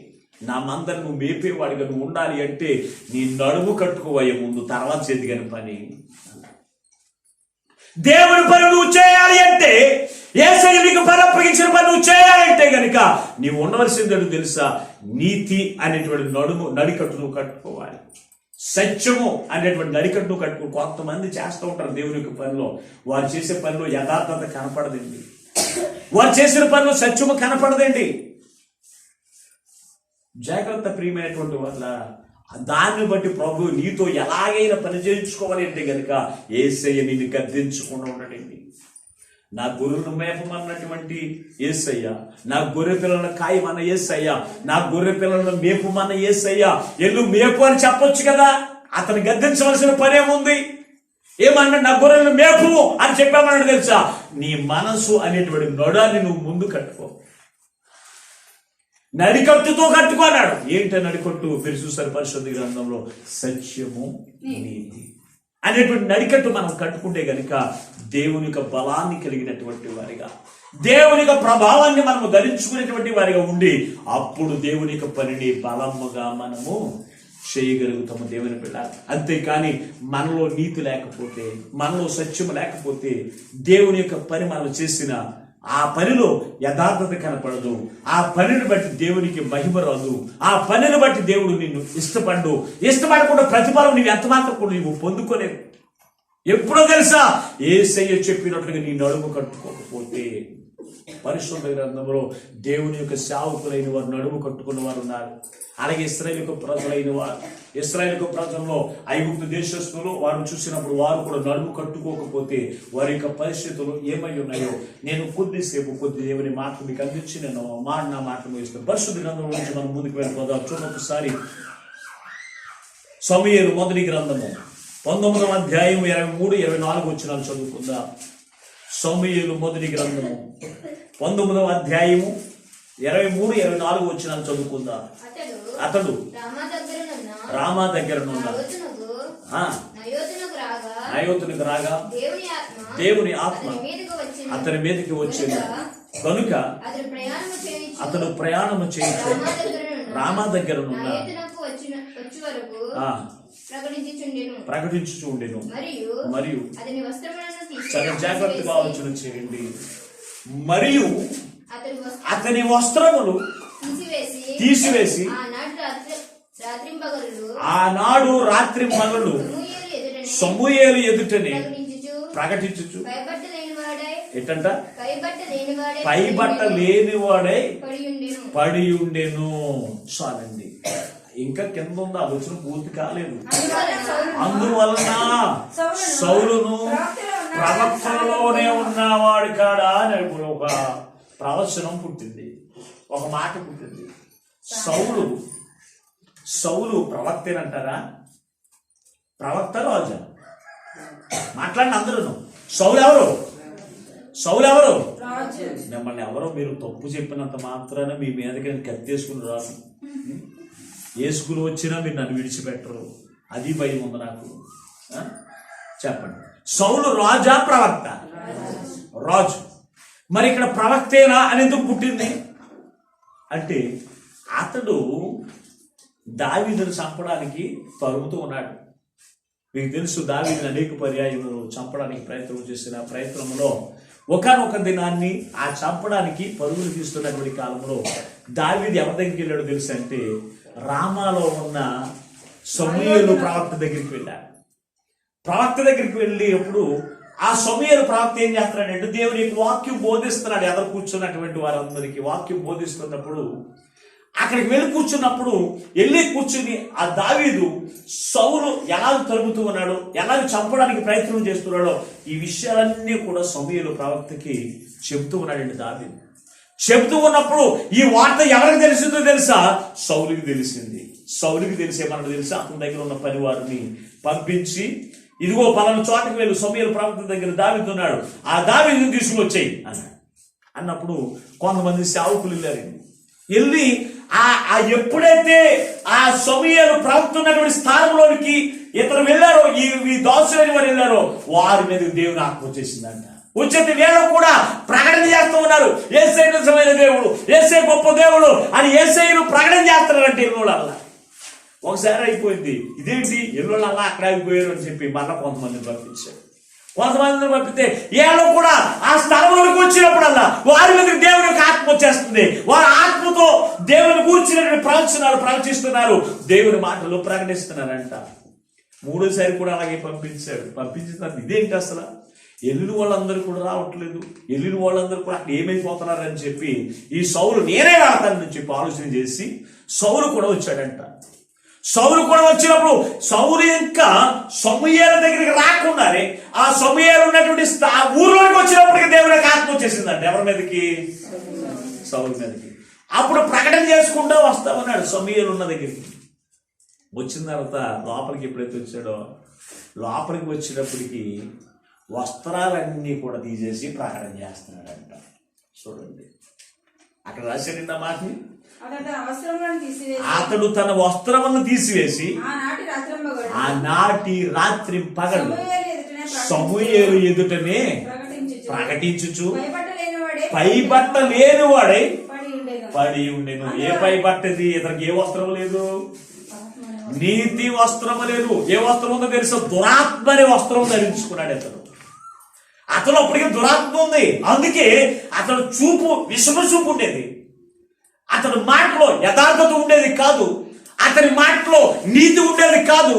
నా మందను నువ్వు మేపేవాడిగా నువ్వు ఉండాలి అంటే నీ నడుము కట్టుకోవయ్యే ముందు తర్వాత చేతికని పని. దేవుని పని నువ్వు చేయాలి అంటే యేసయ్య నీకు పని అప్పగించిన పని నువ్వు చేయాలంటే గనుక నీవు ఉండవలసింది తెలుసా, నీతి అనేటువంటి నడికట్టు నువ్వు కట్టుకోవాలి. సత్యము అనేటువంటి నడికట్టు కట్టుకో. కొంతమంది చేస్తూ ఉంటారు దేవుని యొక్క పనిలో, వారు చేసే పనిలో యథార్థత కనపడదండి, వారు చేసిన పనిలో సత్యము కనపడదండి. జాగ్రత్త ప్రియమైనటువంటి వాళ్ళ, దాన్ని బట్టి ప్రభు నీతో ఎలాగైనా పని చేయించుకోవాలి అంటే గనుక యేసయ్య నిన్ను గద్దించకుండా ఉండడండి. నా గొర్రెలను మేపమన్నటువంటి యేసయ్య, నా గొర్రె పిల్లలను కాయమన్న యేసయ్య, నా గొర్రె పిల్లలను మేపమన్న యేసయ్య, ఎల్లు మేపు అని చెప్పొచ్చు కదా. అతను గద్దించవలసిన పనేముంది? ఏమన్నా నా గొర్రెలను మేపు అని చెప్పామన్నాడు తెలుసా. నీ మనసు అనేటువంటి నొడాన్ని నువ్వు ముందు కట్టుకో, నడికట్టుతో కట్టుకున్నాడు. ఏంటో నడికట్టు? మీరు చూసారు పరిశుద్ధ గ్రంథంలో, సత్యము నీతి అనేటువంటి నడికట్టు మనం కట్టుకుంటే గనుక దేవుని యొక్క బలాన్ని కలిగినటువంటి వారిగా, దేవుని యొక్క ప్రభావాన్ని మనము ధరించుకునేటువంటి వారిగా ఉండి, అప్పుడు దేవుని యొక్క పనిని బలముగా మనము చేయగలుగుతాము దేవుని బిడ్డ. అంతేకాని మనలో నీతి లేకపోతే, మనలో సత్యము లేకపోతే, దేవుని యొక్క పని మనం చేసిన ఆ పనిలో యథార్థత కనపడదు, ఆ పనిని బట్టి దేవునికి మహిమ రాదు, ఆ పనిని బట్టి దేవుడు నిన్ను ఇష్టపడకుండా ప్రతిఫలం నీవు ఎంత మాత్రం కూడా నీవు పొందుకోలేవు. ఎప్పుడో తెలుసా, యేసయ్య చెప్పినట్లుగా నీ నడుము కట్టుకోకపోతే. పరిశుద్ధ గ్రంథంలో దేవుని యొక్క సేవకులైన వారు నడుము కట్టుకున్న వారు ఉన్నారు. అలాగే ఇశ్రాయేలు యొక్క ప్రజలైన వారు, ఇశ్రాయేలు యొక్క ప్రజల్లో ఐగుప్తు దేశస్తులు వారు చూసినప్పుడు వారు కూడా నడుము కట్టుకోకపోతే వారి యొక్క పరిస్థితులు ఏమై ఉన్నాయో నేను కొద్ది దేవుని మాట మీకు అందించి నేను నా మాట ముగిస్తాను. పరిశుద్ధ గ్రంథం నుంచి మనం ముందుకు వెళ్ళిపోదాం. చూడండి ఒకసారి సమూయేలు మొదటి గ్రంథము 19వ అధ్యాయం 23-24 వచనాలు చదువుకుందాం. సమూయేలు మొదటి గ్రంథము 19వ అధ్యాయము 23-24 వచనాలు చదువుకుందాం. అతడు రామా దగ్గరనున్న నయోతునికి రాగా దేవుని ఆత్మ అతని మీదకి వచ్చింది కనుక అతడు ప్రయాణము చేయించు రామా దగ్గరనున్న ప్రకటించుచుండెను. మరియు చాలా జాగ్రత్తగా ఆలోచన చేయండి. మరియు అతని వస్త్రములు తీసివేసి ఆనాడు రాత్రి పగలు సమూయేలు ఎదుటనే ప్రకటించుచు ఎట్టంట పైబట్ట లేనివాడై పడి ఉండెను. చాలండి, ఇంకా కింద ఉంది, ఆ వచ్చిన పూర్తి కాలేదు. అందువలన సౌలును ప్రవక్తలోనే ఉన్నవాడు కాడా అని ఒక ప్రవచనం పుట్టింది, ఒక మాట పుట్టింది. సౌలు ప్రవక్తేనంటారా? ప్రవక్త రాజా? మాట్లాడిన అందరూ సౌలు ఎవరు? మిమ్మల్ని ఎవరో మీరు తప్పు చెప్పినంత మాత్రాన మీ మీదకి కత్తేసుకుని రాదు. ఏసుకుని వచ్చినా మీరు నన్ను విడిచిపెట్టరు, అది భయం ఉంది నాకు. చెప్పండి, సౌలు రాజా ప్రవక్త? రాజు. మరి ఇక్కడ ప్రవక్తేనా అని ఎందుకు పుట్టింది అంటే, అతడు దావీదును చంపడానికి తరుముతూ ఉన్నాడు. మీకు తెలుసు, దావీదును అనేక పర్యాయములు చంపడానికి ప్రయత్నం చేసిన ప్రయత్నంలో ఒకానొక దినాన్ని ఆ చంపడానికి పరుగులు తీస్తున్నటువంటి కాలంలో దావీదు ఎవరి దగ్గరికి వెళ్ళాడు తెలుసు అంటే, రామాలో ఉన్న సమూయేలు ప్రవక్త దగ్గరికి వెళ్ళాడు. ప్రవక్త దగ్గరికి వెళ్ళినప్పుడు ఆ సమూయేలు ప్రవక్త ఏం చేస్తున్నాడంటే, దేవుని వాక్యం బోధిస్తున్నాడు. ఎదురు కూర్చున్నటువంటి వారందరికీ వాక్యం బోధిస్తున్నప్పుడు అక్కడికి వెళ్ళి కూర్చుని ఆ దావీదు సౌలు ఎలాగ తరుముతూ ఉన్నాడో, ఎలాగ చంపడానికి ప్రయత్నం చేస్తున్నాడో, ఈ విషయాలన్నీ కూడా సమూయేలు ప్రవక్తకి చెబుతూ ఉన్నాడండి దావీదు. చెబుతూ ఉన్నప్పుడు ఈ వార్త ఎవరికి తెలిసిందో తెలుసా? సౌలుకి తెలిసింది. సౌలుకి తెలిసేమన్నా తెలుసా? అతని దగ్గర ఉన్న పనివారిని పంపించి, ఇదిగో పలానా చోటకి వెళ్ళు, సమూయేలు ప్రవక్త దగ్గర దావీదు ఉన్నాడు, ఆ దావీదుని తీసుకుని వచ్చేయి అన్నాడు. అన్నప్పుడు కొంతమంది సేవకులు వెళ్ళి ఎప్పుడైతే ఆ సమూయేలు ప్రవక్త ఉన్నటువంటి స్థానంలోనికి ఇతరు వెళ్ళారో, ఈ దాసులని వారు వెళ్ళారో, వారి మీద దేవుని ఆత్మ వచ్చేసిందంట. వచ్చేది వీళ్ళు కూడా ప్రకటన చేస్తూ ఉన్నారు, యేసయ్య నిజమైన దేవుడు, యేసయ్య గొప్ప దేవుడు అని యేసయ్యను ప్రకటన చేస్తున్నారంటే ఎల్లోళ్ళల్లా. ఒకసారి అయిపోయింది, ఇదేంటి ఎల్లోళ్ళల్లా అక్కడ అయిపోయారు అని చెప్పి మళ్ళీ కొంతమందిని పంపించారు. కొంతమందిని పంపితే వీళ్ళు కూడా ఆ స్థలంలోకి వచ్చినప్పుడు చేస్తుంది. వారు ఆత్మతో దేవుని కూర్చున్నటువంటి ప్రవచనాలు ప్రవచిస్తున్నారు, దేవుని మాటలు ప్రకటిస్తున్నారంట. మూడోసారి కూడా అలాగే పంపించిన ఇదేంటి అసలు, వెళ్ళిన వాళ్ళందరూ కూడా రావట్లేదు, వెళ్ళిన వాళ్ళందరూ కూడా అక్కడ ఏమైపోతున్నారని చెప్పి ఈ సౌలు నేనే రాతానని చెప్పి ఆలోచన చేసి సౌలు కూడా వచ్చాడంట. సౌలు కూడా వచ్చినప్పుడు సౌలు ఇంకా సమూయేలు దగ్గరికి రాకుండానే ఆ సమూయేలు ఉన్నటువంటి ఊర్లోకి వచ్చినప్పటికీ దేవునికి ఆత్మ వచ్చేసిందంట. ఎవరి మీదకి? సౌలు మీదకి. అప్పుడు ప్రకటన చేసుకుంటూ వస్తా ఉన్నాడు సమూయేలు ఉన్న దగ్గరికి. వచ్చిన తర్వాత లోపలికి ఎప్పుడైతే వచ్చాడో, లోపలికి వచ్చినప్పటికీ వస్త్రాలన్నీ కూడా తీసేసి ప్రకటన చేస్తున్నాడంట. చూడండి అక్కడ రాశాడండి ఆ మాటని. అతడు తన వస్త్రములను తీసివేసి ఆనాటి రాత్రి పగలు సమూయేలు ఎదుటనే ప్రకటించుచు పైబట్ట లేనివాడై పడి ఉండెను. ఏ పైబట్టది? ఇతనికి ఏ వస్త్రం లేదు, నీతి వస్త్రము లేదు. ఏ వస్త్రం ఉందో తెలుసా? దురాత్మ అనే వస్త్రం ధరించుకున్నాడు అతను అప్పటికే దురాత్మ ఉంది. అందుకే అతను చూపు విషమ చూపు ఉండేది, అతని మాటలో యథార్థత ఉండేది కాదు, అతని మాటలో నీతి ఉండేది కాదు.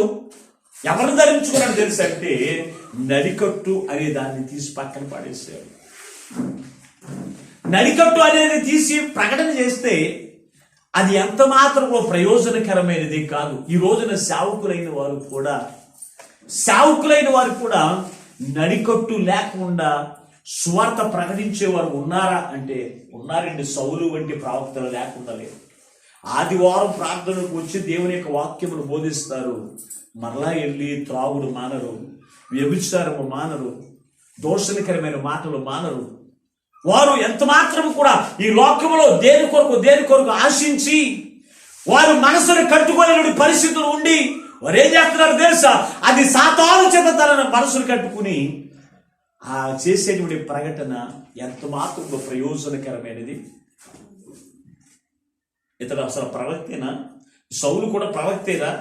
ఎవరు ధరించుకున్నాడు తెలుసు అంటే నడికట్టు అనే దాన్ని తీసి పక్కన పడేసాడు. నడికట్టు అనేది తీసి ప్రకటన చేస్తే అది ఎంత మాత్రమో ప్రయోజనకరమైనది కాదు. ఈ రోజున సేవకులైన వారు కూడా నడికట్టు లేకుండా సువార్త ప్రకటించేవారు ఉన్నారా అంటే ఉన్నారండి. సౌలు వంటి ప్రవక్తలు లేకుండా లేదు. ఆదివారం ప్రార్థనకు వచ్చి దేవుని యొక్క వాక్యమును బోధిస్తారు, మరలా వెళ్ళి త్రాగుడు మానరు, వ్యభిచారము మానరు, దోషణకరమైన మాటలు మానరు. వారు ఎంత మాత్రం కూడా ఈ లోకములో దేని కొరకు ఆశించి వారు మనసును కట్టుకోలేని పరిస్థితులు ఉండి వారు ఏం చేస్తున్నారు తెలుసా? అది సాతాను చేత తన మనసును కట్టుకుని ఆ చేసేటువంటి ప్రకటన ఎంత మాత్రం ప్రయోజనకరమైనది. ఇతడు అసలు ప్రవక్తేనా? సౌలు కూడా ప్రవక్తేనా?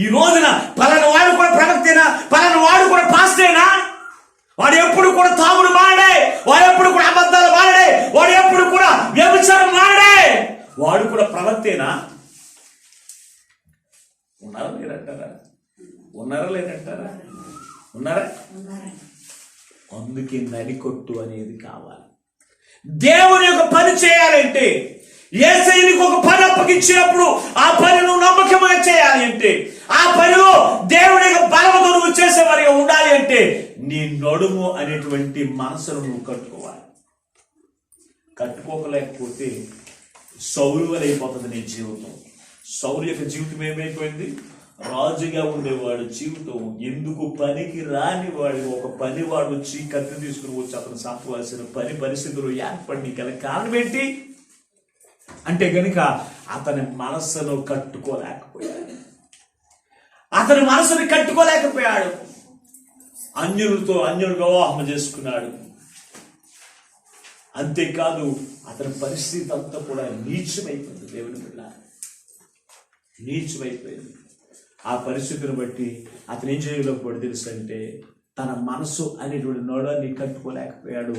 ఈ రోజున పలానా వాడు కూడా ప్రవక్తేనా? పలానా వాడు కూడా పాస్టేనా? వాడు ఎప్పుడు కూడా తాగుడు మాడే, వాడు ఎప్పుడు కూడా అబద్ధాలు మాడే, వాడు ఎప్పుడు కూడా వ్యభిచారం మాడే, వాడు కూడా ప్రవక్తేనా? ఉన్నారా లేరంటారా? ఉన్నారా? అందుకే నడికొట్టు అనేది కావాలి. దేవుని యొక్క పని చేయాలంటే, యేసయ్యకు ఒక పని అప్పగించినప్పుడు ఆ పని నువ్వు నమ్మకంగా చేయాలి అంటే, ఆ పనిలో దేవుని యొక్క బలముతో నువ్వు చేసేవారిగా ఉండాలి అంటే నీ నడుము అనేటువంటి మనసును నువ్వు కట్టుకోవాలి. కట్టుకోలేకపోతే సౌలు వలె అయిపోతుంది నీ జీవితం. సౌలు యొక్క జీవితం ఏమైపోయింది? రాజుగా ఉండేవాడు జీవితం ఎందుకు పనికి రాని వాడు, ఒక పనివాడు వచ్చి కత్తి తీసుకుని వచ్చి అతను సంపవలసిన పని పరిస్థితులు ఏర్పడి గల కారణం ఏంటి అంటే గనుక అతని మనస్సును కట్టుకోలేకపోయాడు. అన్యులు వివాహం చేసుకున్నాడు. అంతేకాదు అతని పరిస్థితి అంతా కూడా నీచమైపోయింది. దేవుని బిడ్డ నీచమైపోయింది. ఆ పరిస్థితిని బట్టి అతను ఏం చేయలేకపోయాడు తెలుసు అంటే తన మనసు అనేటువంటి నోడాన్ని కట్టుకోలేకపోయాడు.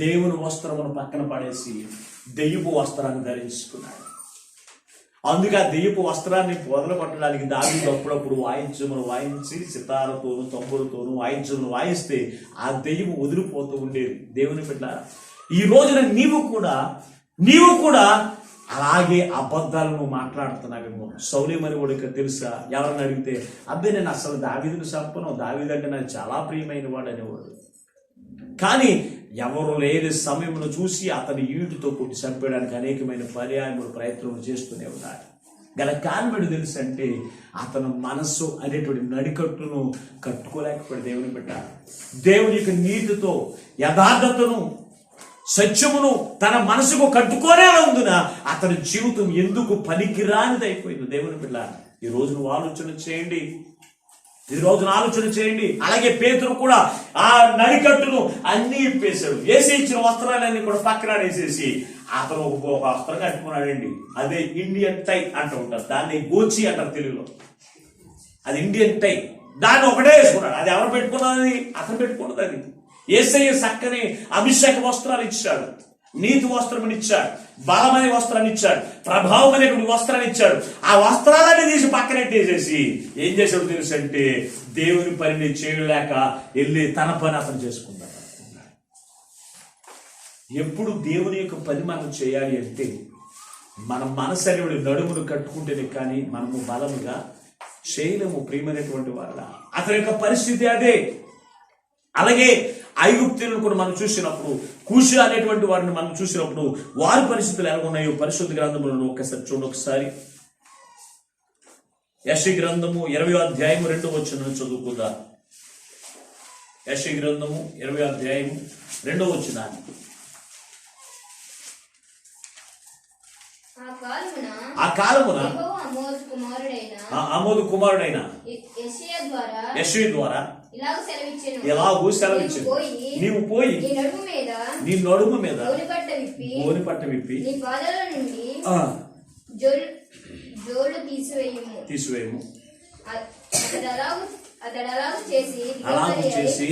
దేవుని వస్త్రమును పక్కన పడేసి దెయ్యపు వస్త్రాన్ని ధరించుకున్నాడు. అందుకే ఆ దెయ్యపు వస్త్రాన్ని పొదలు కొట్టడానికి దావీదు అప్పుడప్పుడు వాయించి సితారతోను తంబురుతోను వాయించమును వాయిస్తే ఆ దెయ్యము వదిలిపోతూ ఉండేది. దేవుని బిడ్డ ఈ రోజున నీవు కూడా అలాగే అబద్ధాలను మాట్లాడుతున్నావేమో. సౌలేమని వాడికి తెలుసా? ఎవరిని అడిగితే అబ్బాయి నేను అసలు దావీదును చంపను, దావీదు అంటే నాకు చాలా ప్రియమైన వాడు అనేవాడు. కానీ ఎవరు లేని సమయంలో చూసి అతని ఈటుతో కొట్టి చంపేయడానికి అనేకమైన పర్యాయములు ప్రయత్నం చేస్తూనే ఉన్నాడు. గల కారణం తెలుసు అంటే అతను మనస్సు అనేటువంటి నడికట్టును కట్టుకోలేకపోయాడు. దేవుని బిడ్డ దేవుని యొక్క నీతితో యథార్థతను సత్యమును తన మనసుకు కట్టుకోలేనందున అతని జీవితం ఎందుకు పనికిరానిది అయిపోయింది. దేవుని బిడ్డ ఈ రోజు నువ్వు ఆలోచన చేయండి. అలాగే పేతురు కూడా ఆ నడికట్టును అన్ని ఇప్పేశాడు. వేసి ఇచ్చిన వస్త్రాలన్నీ కూడా పక్కన వేసేసి అతను ఒక వస్త్రం కట్టుకున్నాడండి. అదే ఇండియన్ టై అంటూ ఉంటారు, దాన్ని గోచి అంటారు తెలుగులో. అది ఇండియన్ టై, దాన్ని ఒకటే వేసుకున్నాడు. అది ఎవరు పెట్టుకున్నది? అతను పెట్టుకున్నది. అది యేసయ్య చక్కని అభిషేక వస్త్రాలు ఇచ్చాడు. నీతి వస్త్రం ఇచ్చాడు, బలమైన వస్త్రాన్ని ఇచ్చాడు, ప్రభావమైనటువంటి వస్త్రాన్ని ఇచ్చాడు. ఆ వస్త్రాలన్నీ తీసి పక్కనెట్టేసేసి ఏం చేశాడు తెలుసు అంటే దేవుని పనిని చేయలేక వెళ్ళి తన పని అతను చేసుకున్నాడు. ఎప్పుడు దేవుని యొక్క పని మనం చేయాలి అంటే మన మనసు అనేవాడి నడుమును కట్టుకుంటేనే కానీ మనము బలముగా చేయలేము. ప్రియమైనటువంటి వాళ్ళ అతని యొక్క పరిస్థితి అదే. అలాగే ఐగుప్తులను కూడా మనం చూసినప్పుడు, కూషు అనేటువంటి వారిని మనం చూసినప్పుడు వారి పరిస్థితులు ఎలా ఉన్నాయో పరిశుద్ధ గ్రంథములను ఒకసారి చూడొకసారి. యెషయా గ్రంథము 20వ అధ్యాయము 2వ వచనం చదువుకుందాం. యెషయా గ్రంథము 20వ అధ్యాయము 2వ వచనాన్ని. ఆ కాలమున ఆమోదు కుమారుడైన యెషయా ద్వారా ఎలాగూ సెలవిచ్చాను, నీవు పోయి నీ నడుము మీద గోనెపట్ట విప్పి తీసివేయము. అలాగూ చేసి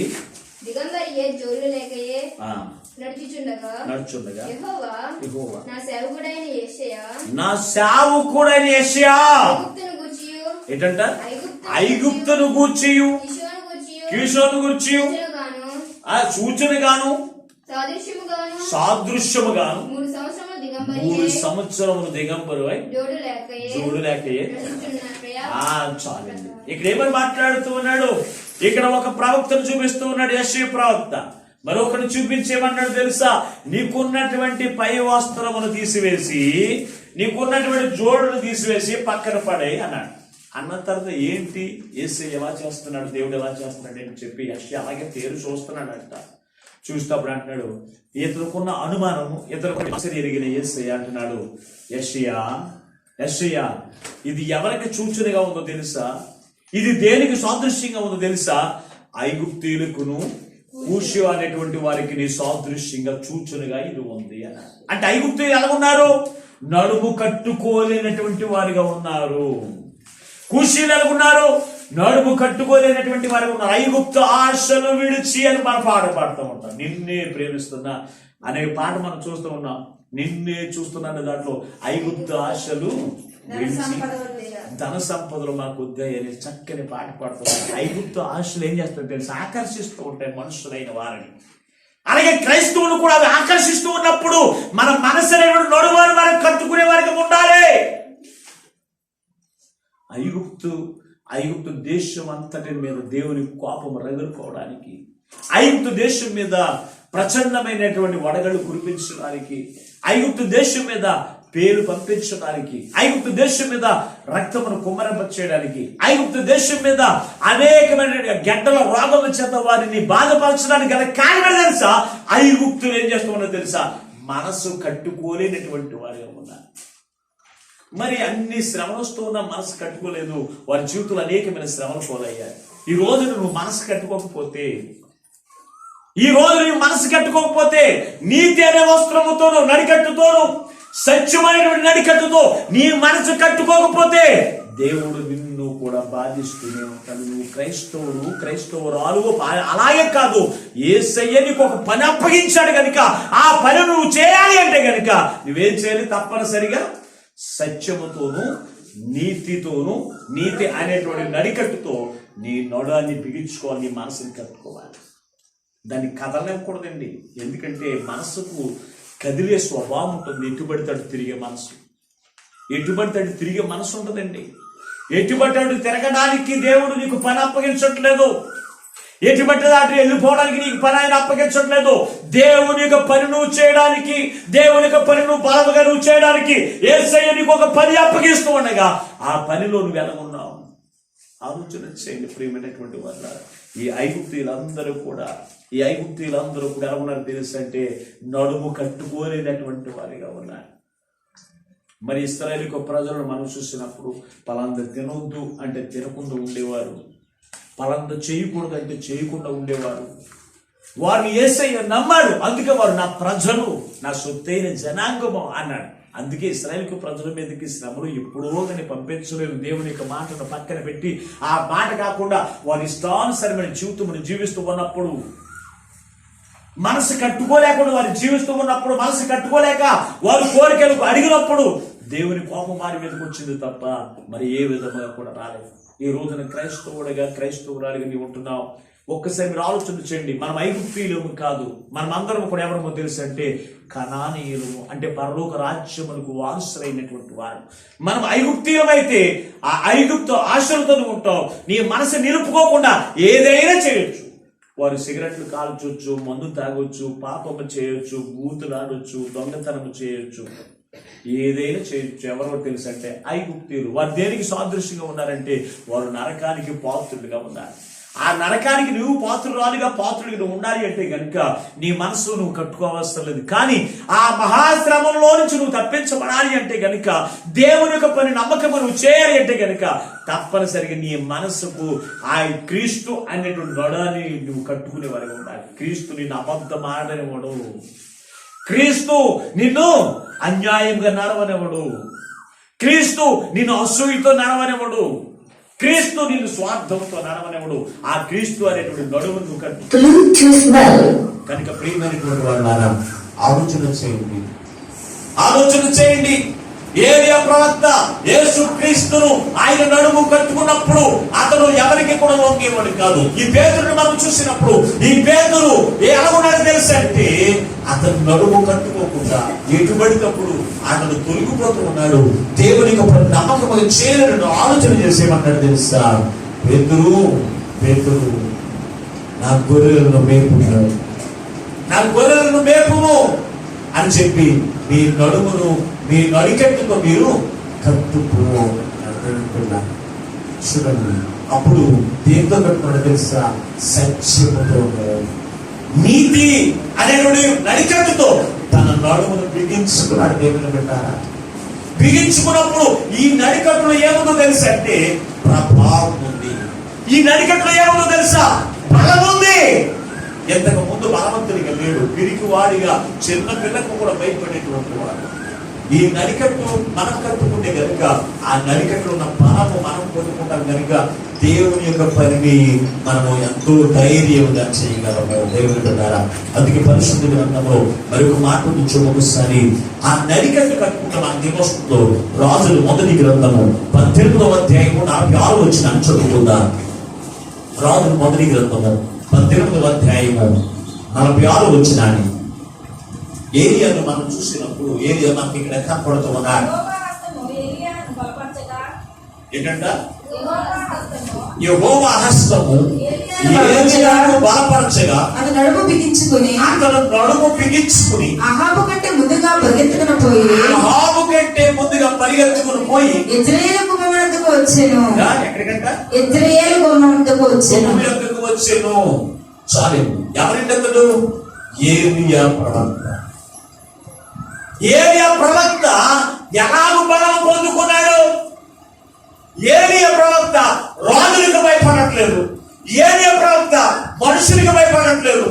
దిగంబరియే జోలు లేకయే నడుచుండగా యెహోవా నా సేవకుడైన యెషయా ఏంటంట ఐగుప్తును గూర్చియు కీషోను గూర్చియు సూచనగాను సాదృశ్యముగాను 3 సంవత్సరములు దిగంబరువై జోడు లేకయే. చాలండి. ఇక్కడ ఏమని మాట్లాడుతూ ఉన్నాడు? ఇక్కడ ఒక ప్రవక్తను చూపిస్తూ ఉన్నాడు, యెషయా ప్రవక్త. మరొకరిని చూపించేమన్నాడు తెలుసా? నీకున్నటువంటి పై వస్త్రమును తీసివేసి, నీకున్నటువంటి జోడును తీసివేసి పక్కన పడే అన్నాడు. అన్న తర్వాత ఏంటి యేసయ్య ఎలా చేస్తున్నాడు, దేవుడు ఎలా చేస్తున్నాడు అని చెప్పి యెషయా అలాగే తేరు చూస్తున్నాడంట. చూసినప్పుడు అంటున్నాడు, ఇతరుకున్న అనుమానము, ఇతరుకు ఎరిగిన యేసయ్య అంటున్నాడు, యెషయా ఇది ఎవరికి సూచనగా ఉందో తెలుసా? ఇది దేనికి సాదృశ్యంగా ఉందో తెలుసా? ఐగుప్తీయులకును కూషు అనేటువంటి వారికి నీ సాదృశ్యంగా సూచనగా ఇది ఉంది అన్నాడు. అంటే ఐగుప్తీయులు ఎలా ఉన్నారు? నడుము కట్టుకోలేనటువంటి వారిగా ఉన్నారు. కూషీలు ఎలా ఉన్నారు? నడుము కట్టుకోలేనటువంటి వారిగా ఉన్నారు. ఐగుప్తు ఆశలు విడిచి అని మన పాట పాడుతూ ఉంటాం. నిన్నే ప్రేమిస్తున్నా అనే పాట మనం చూస్తూ ఉన్నాం. నిన్నే చూస్తున్నాను దాంట్లో ఐగుప్తు ఆశలు విడిచి ధన సంపదలు మాకు వద్దాయని చక్కని పాట పాడుతున్నాం. ఐగుప్తు ఆశలు ఏం చేస్తాయి తెలుసు? ఆకర్షిస్తూ ఉంటాయి మనుషులైన వారిని. అలాగే క్రైస్తవులు కూడా అవి ఆకర్షిస్తూ ఉన్నప్పుడు మన మనసు అనేటువంటి నడువారు వారికి కట్టుకునే వారికి ఉండాలి. ఐగుప్తు దేశం అంతటి మీద దేవుని కోపం రగులుకోవడానికి, ఐగుప్తు దేశం మీద ప్రచండమైనటువంటి వడగళ్ళు కురిపించడానికి, ఐగుప్తు దేశం మీద పేరు పంపించడానికి, ఐగుప్తు దేశం మీద రక్తమును కుమ్మరింపచేయడానికి, ఐగుప్తు దేశం మీద అనేకమైన గడ్డల రోగముల చేత వారిని బాధపరచడానికి గల కారణం తెలుసా? ఐగుప్తులు ఏం చేస్తున్నా తెలుసా? మనసు కట్టుకోలేనటువంటి వారిగా ఉన్నారు. మరి అన్ని శ్రమలు వస్తూ ఉన్న మనసు కట్టుకోలేదు. వారి జీవితంలో అనేకమైన శ్రమలు పోలయ్యాయి. ఈ రోజు నువ్వు మనసు కట్టుకోకపోతే, నీతి అనే వస్త్రముతోను నడికట్టుతోను సత్యమైనటువంటి నడికట్టుతో నీ మనసు కట్టుకోకపోతే దేవుడు నిన్ను కూడా బాధిస్తూనే ఉంటాడు. నువ్వు క్రైస్తవురాలు అలాగే కాదు, యేసయ్య నీకు ఒక పని అప్పగించాడు కనుక ఆ పని నువ్వు చేయాలి అంటే కనుక నువ్వేం చేయాలి? తప్పనిసరిగా సత్యముతోను నీతితోను, నీతి అనేటువంటి నడికట్టుతో నీ నొడాన్ని బిగించుకోవాలి, నీ మనసుని కట్టుకోవాలి. దాన్ని కదలకూడదండి. ఎందుకంటే మనసుకు కదిలే స్వభావం ఉంటుంది. ఎటుబడితాడు తిరిగే మనసు ఉంటుందండి. ఎటుబడ్డాడు తిరగడానికి దేవుడు నీకు పని అప్పగించట్లేదు. ఎటుబట్టి దాటి వెళ్ళిపోవడానికి నీకు పని ఆయన అప్పగించట్లేదు. దేవుని యొక్క పని నువ్వు చేయడానికి, దేవుని యొక్క పని నువ్వు బలముగా నువ్వు చేయడానికి యేసయ్య నీకు ఒక పని అప్పగిస్తూ ఉండగా ఆ పనిలో నువ్వు ఎలా ఉన్నావు ఆలోచన చేయండి. ప్రియమైనటువంటి వాళ్ళ ఈ ఐగుప్తీయులందరూ కూడా ఎలా ఉన్నారు తెలుసు అంటే నడుము కట్టుకోలేనటువంటి వారిగా ఉన్నారు. మరి ఇశ్రాయేలు ప్రజలను మనం చూసినప్పుడు పలాంద తినొద్దు అంటే తినకుండా ఉండేవారు, పలాంద చేయకూడదు అంటే చేయకుండా ఉండేవారు. వారిని యేసయ్య నమ్మాడు. అందుకే వారు నా ప్రజలు, నా సొత్తైన జనాంగము అన్నాడు. అందుకే ఇశ్రాయేలు ప్రజల మీదకి శ్రమలు ఎప్పుడో కానీ పంపించలేదు. దేవుని యొక్క మాటను పక్కన పెట్టి ఆ మాట కాకుండా వారి ఇష్టానుసరమైన జీవితమును జీవిస్తూ ఉన్నప్పుడు మనసు కట్టుకోలేకుండా వారు జీవిస్తూ ఉన్నప్పుడు, మనసు కట్టుకోలేక వారు కోరికలకు అడిగినప్పుడు దేవుని కోపం వారి మీదకి వచ్చింది తప్ప మరి ఏ విధంగా కూడా రాలేదు. ఈ రోజున క్రైస్తవురాలిగా నీవు ఉంటున్నావు. ఒక్కసారి మీరు ఆలోచన చేయండి. మనం ఐగుప్తీయులము కాదు, మనం అందరం కూడా ఎవరమో తెలుసు అంటే కనానీయులము, అంటే పరలోక రాజ్యములకు వారసులైనటువంటి వారు. మనం ఐగుప్తీయులమైతే ఆ ఐగుప్తు ఆశలతో ఉంటాం. నీ మనసు నిలుపుకోకుండా ఏదైనా చేయొచ్చు. వారు సిగరెట్లు కాల్చొచ్చు, మందు తాగొచ్చు, పాపము చేయొచ్చు, బూతులాడొచ్చు, దొంగతనము చేయొచ్చు, ఏదైనా చేయొచ్చు. ఎవరో తెలుసు అంటే ఐగుప్తీయులు. వారు దేనికి సాదృశ్యంగా ఉన్నారంటే వారు నరకానికి పాత్రులుగా ఉన్నారు. ఆ నరకానికి నువ్వు పాత్రుడిగా నువ్వు ఉండాలి అంటే గనుక నీ మనసు నువ్వు కట్టుకోవలసిన లేదు. కానీ ఆ మహాశ్రమంలో నుంచి నువ్వు తప్పించబడాలి అంటే గనుక దేవుని యొక్క పని నమ్మకము నువ్వు చేయాలి అంటే గనుక తప్పనిసరిగా నీ మనసుకు ఆ క్రీస్తు అనేటువంటి నడాన్ని నువ్వు కట్టుకునే వరకు ఉండాలి. క్రీస్తు నిన్ను అబద్ధం ఆడనివాడు, క్రీస్తు నిన్ను అన్యాయంగా నడవనివాడు, క్రీస్తు నిన్ను అసూయతో నడవనివాడు, క్రీస్తు నిన్ను స్వార్థంతో నడవనివాడు. ఆ క్రీస్తు అనేటువంటి నడువును కనుక ప్రియమైనటువంటి వాళ్ళారా ఆలోచన చేయండి. ఏలియా ప్రవక్త యేసు క్రీస్తును ఆయన నడుము కట్టుకున్నప్పుడు అతను ఎవరికి కూడా లొంగేవాడు కాదు. ఈ పేతురుని మనం చూసినప్పుడు ఈ పేతురు ఎలాగున్నాడు తెలుసు అంటే అతను నడుము కట్టుకోకుండా ఎటుబడినప్పుడు అతను తొలగిపోతూ ఉన్నాడు. దేవునికి నమ్మకం చేయాలని ఆలోచన చేసేమన్నాడు తెలుసా? పేతురు నా గొర్రెలను మేపున్నాడు, నా గొర్రెలను మేపుము అని చెప్పి మీ నడుమును మీ నడికట్టుతో మీరు కట్టుకో చూడండి. అప్పుడు దేంతో కట్టుకున్నాడు తెలుసా? సత్యముతో, నీతి అనేటువంటి నడికట్టుతో తన నడుమును బిగించుకున్నాడు. దేవుని పెట్టారా? బిగించుకున్నప్పుడు ఈ నడికట్టులో ఏముందో తెలుసా అంటే ప్రభావం ఉంది. ఈ నడికట్టులో ఏముందో తెలుసా? బలం ఉంది. ఎంతకు ముందు బలవంతుడిగా లేడు, పిరికివాడిగా చిన్న పిల్లకు కూడా భయపడేటువంటి వాడు. ఈ నడికట్టు మనం కట్టుకుంటే కనుక ఆ నడికట్టు ఉన్న బలము మనం పొందుకుంటాం కనుక దేవుని యొక్క పనిని మనము ఎంతో ధైర్యంగా చేయగలము. దేవుని ద్వారా అందుకే పరిశుద్ధ గ్రంథంలో మరొక మాట నుంచి ఒకసారి ఆ నడికట్టు కట్టుకుంటే మనకి ఏమొస్తుందో రాజులు మొదటి గ్రంథము 18వ అధ్యాయము 46 వచ్చిన చదువుకుందా. రాజులు మొదటి గ్రంథము 18వ అధ్యాయము 46 వచ్చినాన్ని ఏలియాను మనం చూసినప్పుడు ఏలియా మనకి ఇక్కడ కనపడుతూ ఉన్నాడు. ఏంటంట? యెహోవా హస్తము ఏలియాను బలపరచగా అతను నడుము బిగించుకుని అహాబు కంటే ముందుగా పరిగెత్తుకుని పోయి యెజ్రెయేలు గుమ్మమునకు వచ్చెను. ఎక్కడికంట? యెజ్రెయేలు గుమ్మమునకు వచ్చెను. చాలు. ఎవరింటతడు? ఏలియా ప్రవక్త ఎలాగూ బలం పొందుకున్నాడు? ఏలియా ప్రవక్త రాజులకు భయపడట్లేదు, ఏలియా ప్రవక్త మనుషులకు భయపడట్లేదు,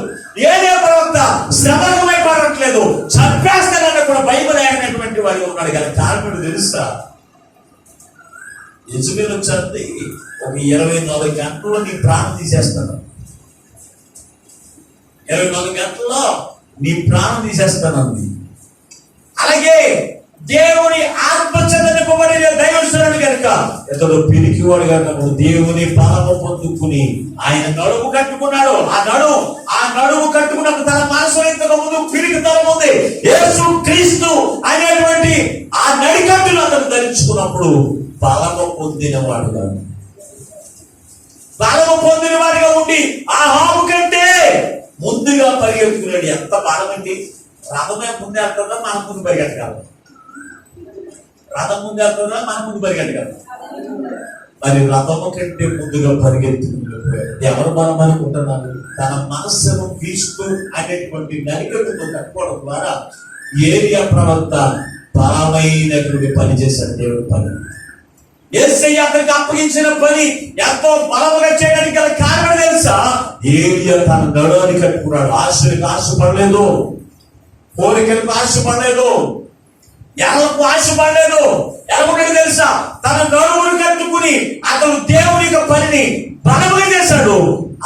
ఏలియా ప్రవక్త శ్రమలకు భయపడట్లేదు, చంపేస్తానని కూడా భయపడేటువంటి వాడు ఉన్నాడు. కదా కారణం తెలుసా? యెజబెల్ వచ్చి ఒక 24 గంటల్లో నీ ప్రాణం తీసేస్తాను, 24 గంటల్లో నీ ప్రాణం తీసేస్తానంది. అలాగే దేవుని ఆత్మచందనిపబడిన దైవజనుడు కనుక ఇతడు పిరికివాడు కనుక దేవుని బలము పొందుకుని ఆయన నడుము కట్టుకున్నాడు. ఆ నడుము కట్టుకున్నప్పుడు తన మనసు ఇంతకు ముందు పిరికితనం ఉంది. యేసు క్రీస్తు అనేటువంటి ఆ నడికట్టును అతను ధరించుకున్నప్పుడు బలము పొందినవాడుగా ఉండి ఆ హాము కంటే ముందుగా పరిగెత్తుకున్నాడు. ఎంత బలం అండి! రథమే ముందే వెళ్తుందా, మన ముందు పరిగెట్టగలరు? రథం ముందు వెళ్తుందా, మన ముందు పరిగెట్టగలరు? మరి రథము కంటే ముందుగా పరిగెత్తుకున్నాడు. ఎవరు బలం అనుకుంటున్నారు? తన మనస్సును క్రీస్తు అనేటువంటి నడికట్టుతో కట్టుకోవడం ద్వారా ఏలియా ప్రవక్త బలమైనటువంటి పని చేశాడు. దేవుడి పని యేసయ్య అతనికి అప్పగించిన పని ఎంతో బలముగా చేయడానికి గల కారణం తెలుసా? ఏలియా తన నడుముని కట్టుకున్నాడు. ఆశలకు ఆశపడలేదు, కోరికలకు ఆశపడలేదు, ఎలకు ఆశపడలేదు. ఎలాగుండేది తెలుసా? తన నడుమును కట్టుకుని అతను దేవుని యొక్క పనిని బలముగా చేశాడు.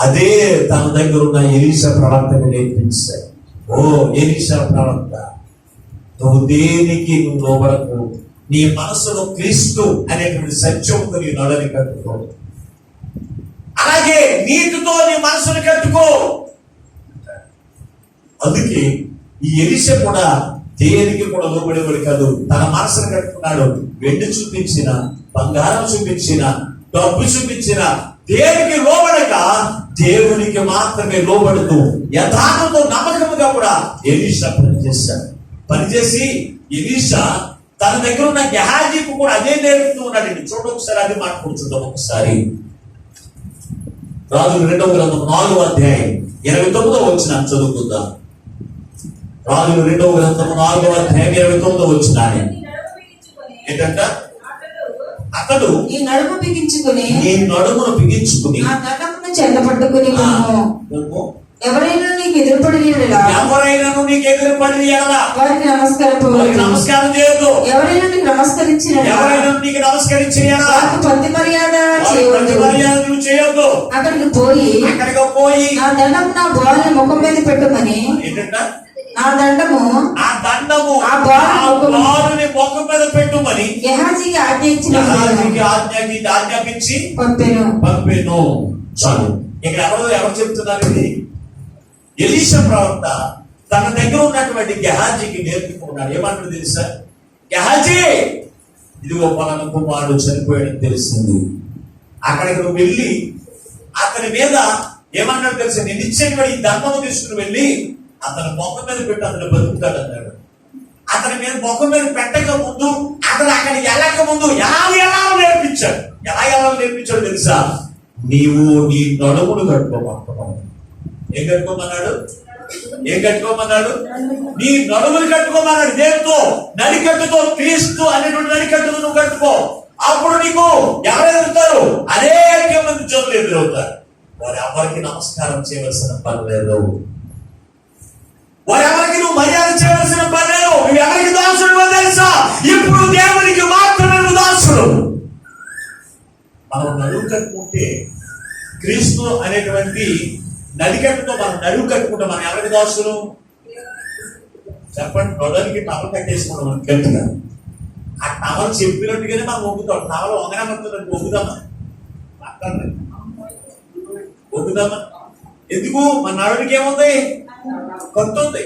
అదే తన దగ్గర ఉన్న ఎలీషా ప్రవక్తకు నేర్పించాడు. ఓ ఎలీషా ప్రవక్త, నువ్వు దేనికి నువ్వు లోబడకు, నీ మనసులో క్రీస్తు అనేటువంటి సత్యంతో నీ నడని కట్టుకో, అలాగే నీతితో నీ మనసును కట్టుకో. అందుకే ఈ ఎలీషా కూడా దేనికి కూడా లోబడేవాడు కాదు. తన మనసును కట్టుకున్నాడు. వెండి చూపించిన, బంగారం చూపించిన, డబ్బు చూపించిన దేనికి లోబడక దేవునికి మాత్రమే లోబడుతూ యథార్థంతో నమ్మకముగా కూడా ఎలీషా పనిచేసి ఎలీషా తన దగ్గర ఉన్న గెహాజీకు కూడా అదే నేర్పుతూ ఉన్నాడు. చూడండి ఒకసారి, అది మాట్లాడుకుంటుందాం ఒకసారి. రాజుల 2వ గ్రంథం 4వ అధ్యాయం 29వ వచనం చదువుకుందాం. రాజుల 2వ గ్రంథం 4వ అధ్యాయం 29వ వచనం ఏంటంట? అతడు ఈ నడుము బిగించుకుని, నీ నడుమును బిగించుకుని, నా దండమును చెందపట్టుకుని, ఎవరైనా నీకు ఎదురుపడి ఎవరైనాను నీకు ఎదురుపడి వారికి నమస్కారం చేయొద్దు. ఎవరైనా నీకు నమస్కరించిన ఎవరైనా నీకు నమస్కరించిన ప్రతి మర్యాద నువ్వు చేయొద్దు. అక్కడికి పోయి నా దండము నా బోలని ముఖం మీద పెట్టుమని, ఏంటంట? నా దండము ఆ దండము ఆ బాలుని ముఖం మీద పెట్టుమని గెహాజీకి ఆజ్ఞాపించి పంపెను. చాలు. ఇక్కడ ఎవరు చెప్తున్నారు ఇది? ఎలీషా ప్రవక్త తన దగ్గర ఉన్నటువంటి గెహాజీకి నేర్పుకున్నాడు. ఏమంటాడు తెలుసా? గెహాజీ, ఇదిగో పలానా కుమారుడు చనిపోయాడని తెలిసింది. అక్కడికి నువ్వు వెళ్ళి అతని మీద ఏమన్నాడు తెలుసా? నేను ఇచ్చేటువంటి ఈ దండము తీసుకుని వెళ్ళి అతని ముఖం మీద పెట్టి అతను బతుకుతాడు అన్నాడు. అతని మీద ముఖం మీద పెట్టక ముందు, అతను అక్కడికి వెళ్ళక ముందు ఎలా నేర్పించాడు. ఎలా నేర్పించాడు తెలుసా? నీవు నీ నడుమును కట్టుకోమంటున్నావు. ఏం కట్టుకోమన్నాడు? నీ నడుములు కట్టుకోమన్నాడు. దేంతో? నడికట్టుతో, క్రీస్తు అనేటువంటి నడికట్టుతో నువ్వు కట్టుకో. అప్పుడు నీకు ఎవరు ఎదురుతారు? అనేక మంది జనులు ఎదురవుతారు. వారు ఎవరికి నమస్కారం చేయవలసిన పని లేదు. వారెవరికి నువ్వు మర్యాద చేయవలసిన పని లేదు. నువ్వు ఎవరికి దాసుడు తెలుసా? ఇప్పుడు దేవునికి మాత్రమే నువ్వు దాసుడు. మనం నడువు కట్టుకుంటే, క్రీస్తు అనేటువంటి నడికట్టుతో మనం నడువు కట్టుకుంటే మనం ఎవరికి దాసులు? చెప్పండి. నొడలికి టవల్ కట్టేసుకుంటాం మనం గట్టిగా. ఆ టవల్ చెప్పినట్టుగానే మనం వంగుతాం. టవల్ వంగనబడుతున్నట్టు వంగుదామా? వంగుదామా? ఎందుకు? మన నడుడికి ఏముంది? కొత్త ఉంది.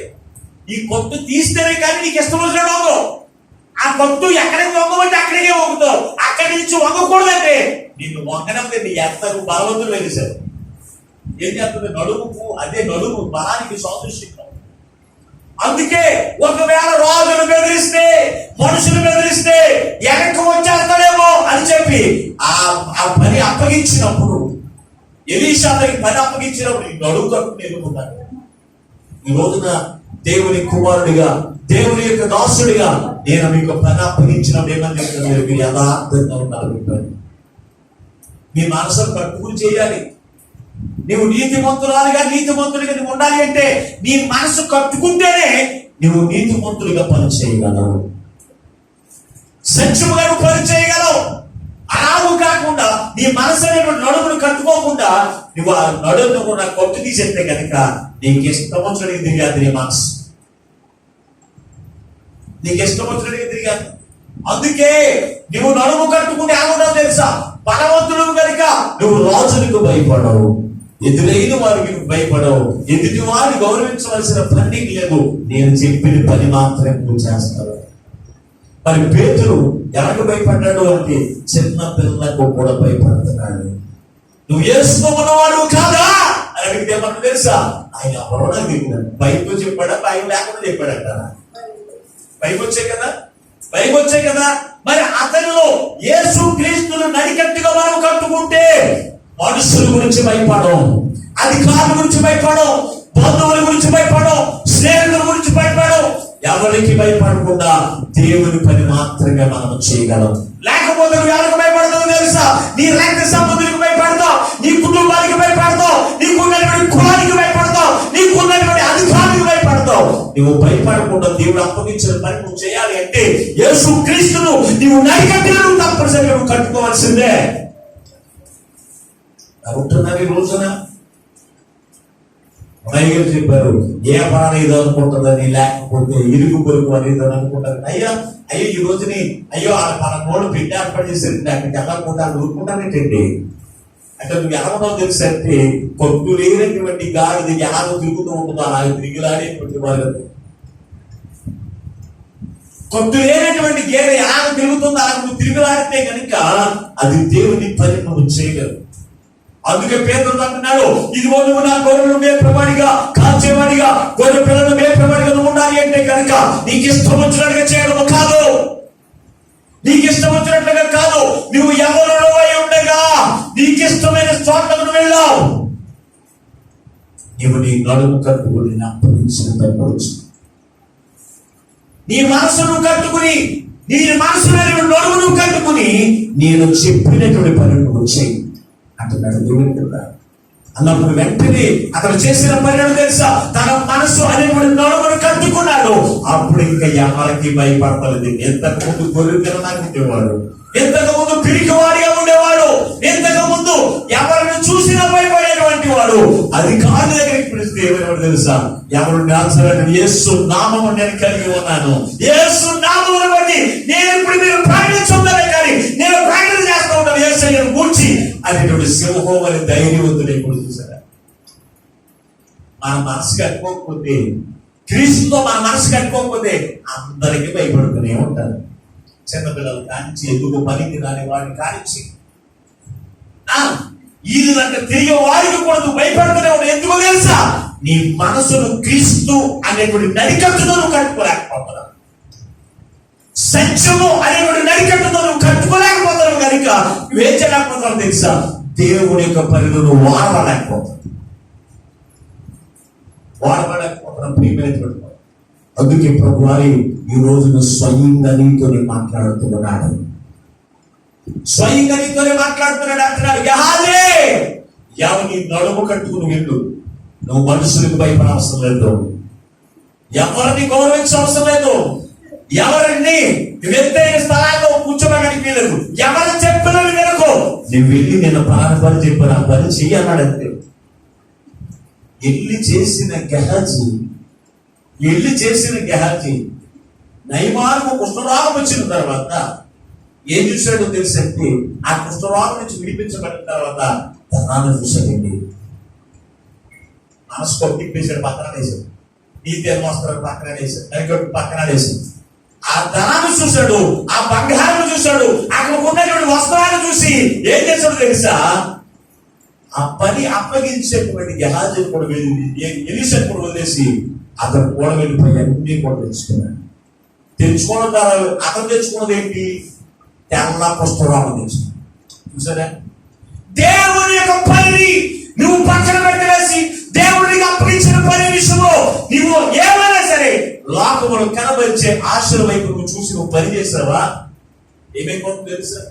ఈ కొత్త తీస్తేనే కానీ నీకు ఇష్టం వచ్చినట్టు వంగవు. ఆ కొత్త ఎక్కడికి వంగమంటే అక్కడికే వంగుతావు. అక్కడి నుంచి వంగకూడదంటే నిన్ను వంగనంటే నీ ఎత్తకు బలవంతులు వేసారు. ఏం చేస్తుంది? నడుముకు, అదే నడుము బలానికి సాదృశ్యం. అందుకే ఒకవేళ రాజును బెదిరిస్తే, మనుషులు బెదిరిస్తే వెనక్కి వచ్చేస్తాడేమో అని చెప్పి ఆ పని అప్పగించినప్పుడు, ఎలీషా పని అప్పగించినప్పుడు ఈ నడుము కట్టుకుని ఎన్నుకున్నాడు. ఈ రోజున దేవుని కుమారుడిగా, దేవుని యొక్క దాసుడిగా నేను మీకు పని అప్పగించినప్పుడు ఏమని చెప్తాను? మీరు యథార్థంగా ఉండాలి. మీ మనసును కట్టుకుని చేయాలి. నువ్వు నీతిమంతురాలుగా, నీతిమంతుడిగా నువ్వు ఉండాలి అంటే నీ మనసు కట్టుకుంటేనే నువ్వు నీతిమంతుడిగా పని చేయగలవు, సత్యముగా నువ్వు పని చేయగలవు. అలాగూ కాకుండా నీ మనసు నడుమును కట్టుకోకుండా నువ్వు ఆ నడుమును కూడా కొట్టు తీసేస్తే కనుక నీకు ఇష్టం వచ్చినట్టుగా తిరిగాది నీ మనసు. నీకు ఇష్టం వచ్చినట్టుగా తిరిగాది. అందుకే నువ్వు నడుము కట్టుకుంటే ఏమవుతావు తెలుసా? బలవంతుడు కనుక నువ్వు రాజులకు భయపడవు, ఎదురైన వారికి నువ్వు భయపడవు, ఎదుటి వారిని గౌరవించవలసిన పని లేదు. నేను చెప్పిన పని మాత్రమే నువ్వు చేస్తావు. మరి పేతురు ఎవరికి భయపడ్డాడు అంటే చిన్న పిల్లలకు కూడా భయపడుతున్నాడు. నువ్వు యేసుతో ఉన్నవాడు కాదా అని అడిగితే ఏమన్నా తెలుసా? ఆయన ఎవరో నాకు తెలియదు. భయంతో చెప్పాడా? భయం లేకుండా చెప్పాడంట. భయం వచ్చాయి కదా. మరి అతనిలో యేసు క్రీస్తును నడికట్టుగా మనం కట్టుకుంటే మనుషుల గురించి భయపడం, అధికారుల గురించి భయపడం, బంధువుల గురించి భయపడం, స్నేహితుల గురించి భయపడం. ఎవరికి భయపడకుండా దేవుని పని మాత్రమే మనం చేయగలం. లేకపోతే నువ్వు ఎవరికి భయపడతావు తెలుసా? నీ రక్త సంబంధులకు భయపడతావు, నీ కుటుంబానికి భయపడతావు, నీకున్నటువంటి కులానికి భయపడతావు, నీకున్నటువంటి అధికారులకు భయపడతావు. నువ్వు భయపడకుండా దేవుడు అప్పగించిన పని నువ్వు చేయాలి అంటే యేసు క్రీస్తును నీవు నడికట్టుగా నువ్వు తప్పనిసరిగా నువ్వు కట్టుకోవాల్సిందే. ఉంటున్నారు ఈ రోజున గారు చెప్పారు, ఏ పని ఏదో అనుకుంటుందని, లేకపోతే ఇరుగు పొరుగు అనేది అనుకుంటారు. అయ్యో ఈ రోజుని మన నోడు పెట్టి ఏర్పాటు చేసేది అక్కడికి వెళ్ళకుండా ఊరుకుంటానేటండి. అంటే నువ్వు ఎలా ఉన్నావు తెలుసు అంటే, కొట్టు లేనటువంటి గాడిది ఎలాగో తిరుగుతూ ఉంటుందో అలాగే తిరిగిలాడేటువంటి వాళ్ళు. కొట్టు లేనటువంటి గేదె ఎలాగ తిరుగుతుందో అలా నువ్వు తిరుగులాడితే కనుక అది దేవుని పని నువ్వు చేయగలవు. అందుకే పేతురు అంటున్నాడు, ఇదిగో నువ్వు నా గొర్రెలను మేపేవాడిగా, కాల్చేవాడిగా, గొర్రె పిల్లలను మేపేవాడిగా నువ్వు ఉండాలి అంటే కనుక నీకు ఇష్టం వచ్చినట్టుగా చేయడం కాదు, నీకు ఇష్టం వచ్చినట్లుగా కాదు. నువ్వు ఎవరిలో అయి ఉండగా నీకు ఇష్టమైన చోట్లకు వెళ్ళావు. నువ్వు నీ నడుము కట్టుకుని అప్పగించిన తప్పవచ్చు. నీ మనసును కట్టుకుని, నీ మనసులో నడుమును కట్టుకుని నేను చెప్పినటువంటి పని నువ్వు చేయి అంటున్నాడు దేవుడు కదా. అన్నప్పుడు వెంటనే అతను చేసిన పని తెలుసా, తన మనసు అనేటువంటి నడుమును కట్టుకున్నాడు. అప్పుడు ఇంకా ఎవరికి భయపడతలేదు. ఎంతకు ముందు గొర్రె పిల్లలాగా ఉండేవాడు, ఎంతకు ముందు పిరికివాడిగా ఉండేవాడు, ఎంతకు ముందు ఎవరిని చూసినా భయపడేటువంటి వాడు. అది కాదు దగ్గరికి పిలిస్తే ఏమైనా తెలుసా, ఎవరు నాల్సరాడు, యేసు నామము నేను కలిగి ఉన్నాను, యేసు నామమును బట్టి నేను ఇప్పుడు మీరు ప్రకటించున్నానే కానీ నేను ప్రకటన చేస్తూ ఉంటాను యేసు నేను కూర్చి అనేటువంటి సింహం అనే ధైర్యవంతుడు. ఎప్పుడు చూసారా? మన మనసు కట్టుకోకపోతే, క్రీస్తుతో మన మనసు కట్టుకోకపోతే అందరికీ భయపడుతూనే ఉంటారు. చిన్నపిల్లలు కానించి, ఎందుకు పనికి రాని వాడిని కానించి, ఈదంటే తిరిగే వాడికి కూడా నువ్వు భయపడుతూనే ఉంటావు. ఎందుకు తెలుసా, నీ మనసును క్రీస్తు అనేటువంటి నడికట్టుతో నువ్వు కట్టుకోలేకపోతున్నావు. సత్యము అనేటువంటి నడికట్టుతో నువ్వు కట్టుకోలేకపోతున్నావు కనుక నువ్వేం చేయలేకపోతున్నావు తెలుసా, దేవుని యొక్క పనిలో నువ్వు వాడలేకపోతున్నావు. ప్రియమైనటువంటి అందుకే ప్రభు వారి ఈ రోజున స్వయంగా నీతోనే మాట్లాడుతున్నాడు, స్వయంగా నీతోనే మాట్లాడుతున్నాడు. అంటున్నాడు, యెహోవా ఎవరిని నడుము కట్టుకుని వెళ్ళు. నువ్వు మనుషులకు భయపడవసరం లేదు, ఎవరిని గౌరవించవసరం లేదు, ఎవరిని ఎత్తైన స్థలాల్లో కూర్చోడానికి లేదు, ఎవరు చెప్పినవి వినకు. నువ్వు వెళ్ళి నేను ప్రారంభాలు చెప్పాను, ఆ పని చెయ్యన్నాడంతే. ఎల్లి చేసిన గెహాజీ నయమాను కుష్ఠరోగం వచ్చిన తర్వాత ఏం చూశాడో తెలుసంటే, ఆ కుష్ఠరోగం నుంచి విడిపించబడిన తర్వాత ధనాన్ని చూశాడండి. మనసు కొట్టిప్పేశాడు, పక్కన వేశాడు, నీతి వస్త్రాలు పక్కన వేశాడు, నరికట్టు పక్కన వేశాడు. ఆ ధనాన్ని చూశాడు, ఆ బంగారాన్ని చూశాడు, అక్కడ ఉన్నటువంటి వస్త్రాలను చూసి ఏం చేశాడు తెలుసా, ఆ పని అప్పగించేటువంటి గెహాజీని కూడా ఎలీషాను కూడా వదిలేసి అతను కూడా వెళ్ళిపోయి అన్ని కూడా తెచ్చుకున్నాడు. తెచ్చుకోవడం ద్వారా అతను తెచ్చుకున్నది ఏంటి, తెల్ల కుష్ఠరోగం తెచ్చుకున్నాడు. చూసారా, దేవుని యొక్క పనిని నువ్వు పక్కన పెట్టేసి దేవుడికి అప్పగించిన పని విషయంలో నువ్వు ఏమైనా సరే లోకములు కనబరిచే ఆశల వైపు నువ్వు చూసి నువ్వు పని చేసావా, ఏమైపోతుంది తెలుసా,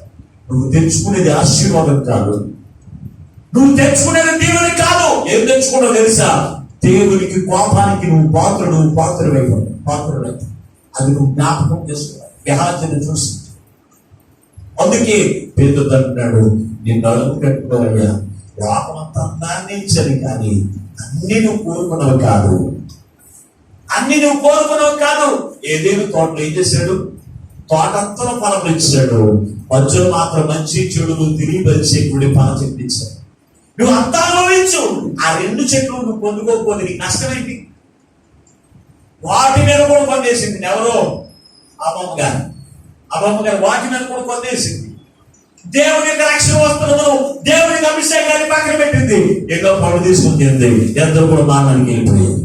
నువ్వు తెచ్చుకునేది ఆశీర్వాదం కాదు, నువ్వు తెచ్చుకునేది దేవుని కాదు. ఏం తెచ్చుకున్నావు తెలుసా, దేవునికి కోపానికి నువ్వు పాత్రుడైపోతావు. అది నువ్వు జ్ఞాపకం చేసుకోవాలి. గెహాజీని చూసి అందుకే పేతురు అంటున్నాడు, నిన్ను అడుగు కట్టుకోవయ్యా, లోకమంతా అందాన్ని ఇచ్చని కానీ అన్ని నువ్వు కోరుకున్నవి కాదు. ఏదేను తోటలో ఏం చేశాడు, తోటంతా ఫలం ఇచ్చాడు, మధ్యలో మాత్రం మంచి చెడులు తెలియపరిచే గుడి ఫలం చెప్పించాడు. నువ్వు అంతా అనుభవించు, ఆ రెండు చెట్లు నువ్వు పొందుకోకపోతే నీకు నష్టమేంటి? వాటి మీద కూడా పొందేసింది ఎవరో, అమ్మమ్మ గారు వాటి మీద కూడా పొందేసింది. దేవుని యొక్క రక్షణ వస్తువులను, దేవుని అభిషేకాన్ని పక్కన పెట్టింది, ఏదో పడు తీసుకుంటుంది, ఎందరూ కూడా మానానికి వెళ్ళిపోయింది.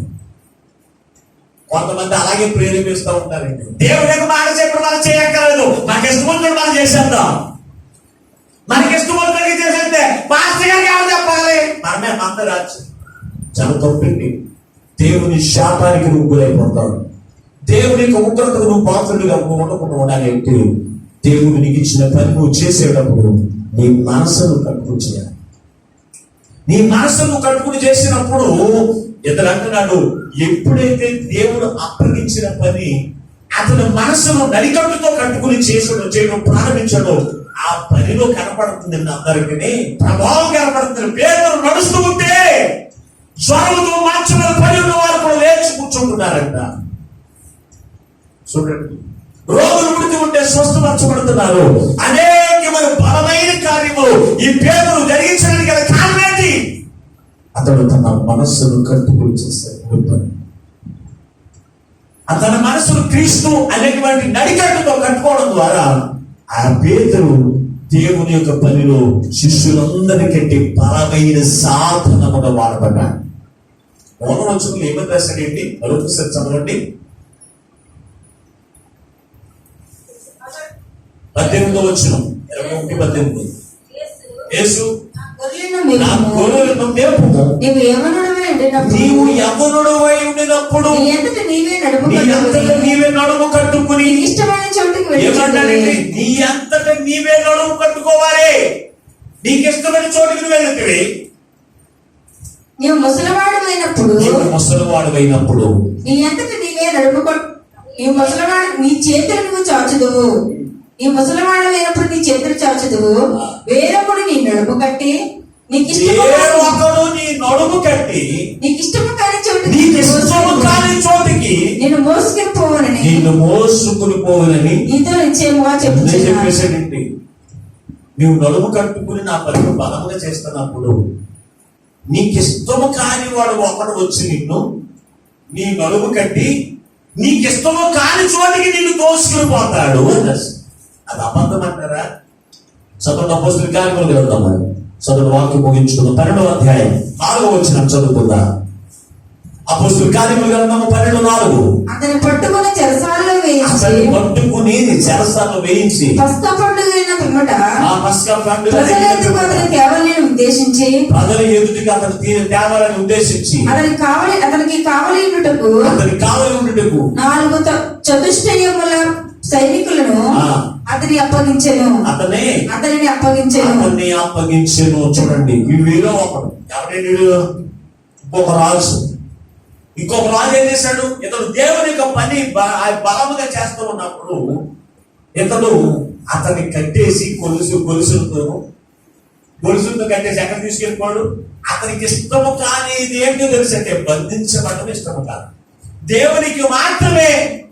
కొంతమంది అలాగే ప్రేరేపిస్తూ ఉంటారండి, దేవుని యొక్క మాట చెప్పడం మనం చేయక్కర్లేదు, నాకు ఇష్టం మనం చేసేద్దాం, మనకి ఇష్టం చేసేస్తే మాస్టర్ గారికి ఎవరు చెప్పాలి, మనమే అందరాచ్చు. చాలా తప్పండి. దేవుని శాపానికి నువ్వు గురైపోతావు. దేవుని యొక్క ఉగ్రతకు నువ్వు పాత్రుడిగా ఉండకుండా ఉండాలి అంటే దేవుడు నీకు ఇచ్చిన పని నువ్వు చేసేటప్పుడు నీ మనసును కట్టుకుని చేయాలి. నీ మనసును కట్టుకుని చేసినప్పుడు ఇతడు అంటున్నాడు, ఎప్పుడైతే దేవుడు అప్పగించిన పని అతను మనసును నడికట్టుతో కట్టుకుని చేయడం ప్రారంభించాడో ఆ పనిలో కనపడుతుంది అందరికీ ప్రభావం కనపడుతుంది. పేదలు నడుస్తూ ఉంటే జ్వరంతో మంచం మీద పడి ఉన్న వారు కూడా లేచి కూర్చుంటున్నారంట. చూడండి, రోగులు ఉడికి ఉంటే స్వస్థపరచబడుతున్నారు. అనేకమైన బలమైన కార్యములు ఈ పేదలు జరిగించడానికి గల కారణం ఏంటి? అతడు తన మనస్సును కట్టుకుని చేస్తాడు. అతని మనస్సును క్రీస్తు అనేటువంటి నడికట్టుతో కట్టుకోవడం ద్వారా ఆ పేదలు దేవుని యొక్క పనిలో శిష్యులందరికంటే బలమైన సాధనముగా వాడబడ్డాడు. మౌనవచనంలో ఏమని రాశాడేంటి? మరొకసారి చదవండి. 18వ వచనం, 21-18. యేసు నా గొర్రెలను మేపుము. నీవు యవ్వనుడవై ఉండినప్పుడు నీ అంతట నీవే నడుము కట్టుకుని ఇష్టమైన చోటుకి ఏమంటాడండి? నీ అంతట నీవే నడుము కట్టుకోవాలి. నీకు ఇష్టమైన చోటుకి నువ్వు వెళ్తే నీవు ముసలివాడమైనప్పుడు నీ అంతట నీవే నడుము నీ ముసలివాడు నీ చేతులు నువ్వు చాచుదువు. నీ ముసలివాడమైనప్పుడు నీ చేతులు చాచుదువు. వేరొకడు నీ నడుము కట్టి నీకు నడుము కట్టి నీకు ఇష్టము కాని చోటికి నేను మోసుకుని పోవనని నీతో నిశ్చయముగా చెప్పేసాడండి. నువ్వు నడుము కట్టుకుని నా పనికి బలముగా చేస్తున్నప్పుడు నీకు ఇష్టము కాని వాడు ఒకడు వచ్చి నిన్ను నీ నడుము కట్టి నీకు ఇష్టము కాని చోటికి నిన్ను తోసుకుని పోతాడు. అది అబద్ధం అంటారా? చదువు అపోస్తలుల కార్యములు గ్రంథము చదువు వాక్యం ముగించుకుందాం. 12వ అధ్యాయం 4వ వచనం చదువుకుందా. అపోస్తలుల కార్యములు గ్రంథము 12:4. అతను పట్టుకుని చెరసాలలో వేయించి పస్కా పండుగ పిమ్మట ఆ పస్కా పండుగ కేవలం ఉద్దేశించి ప్రజల ఎదుటికి అతను తేవాలని ఉద్దేశించి అతనికి కావలి ఉండుటకు 4 చతుష్టయముల సైనికులను అతనిని అప్పగించెను. చూడండి, వీడిలో ఒకడు ఎవరైనా ఇంకొక రాజు ఏం చేశాడు? ఇతడు దేవుని యొక్క పని బలముగా చేస్తూ ఉన్నప్పుడు ఇతడు అతన్ని కట్టేసి గొలుసులతో కట్టేసి ఎక్కడ తీసుకెళ్ళిపోయాడు? అతనికి ఇష్టము కానీ ఏంటో తెలుసు అంటే బంధించబడడం ఇష్టము కాదు. దేవునికి మాత్రమే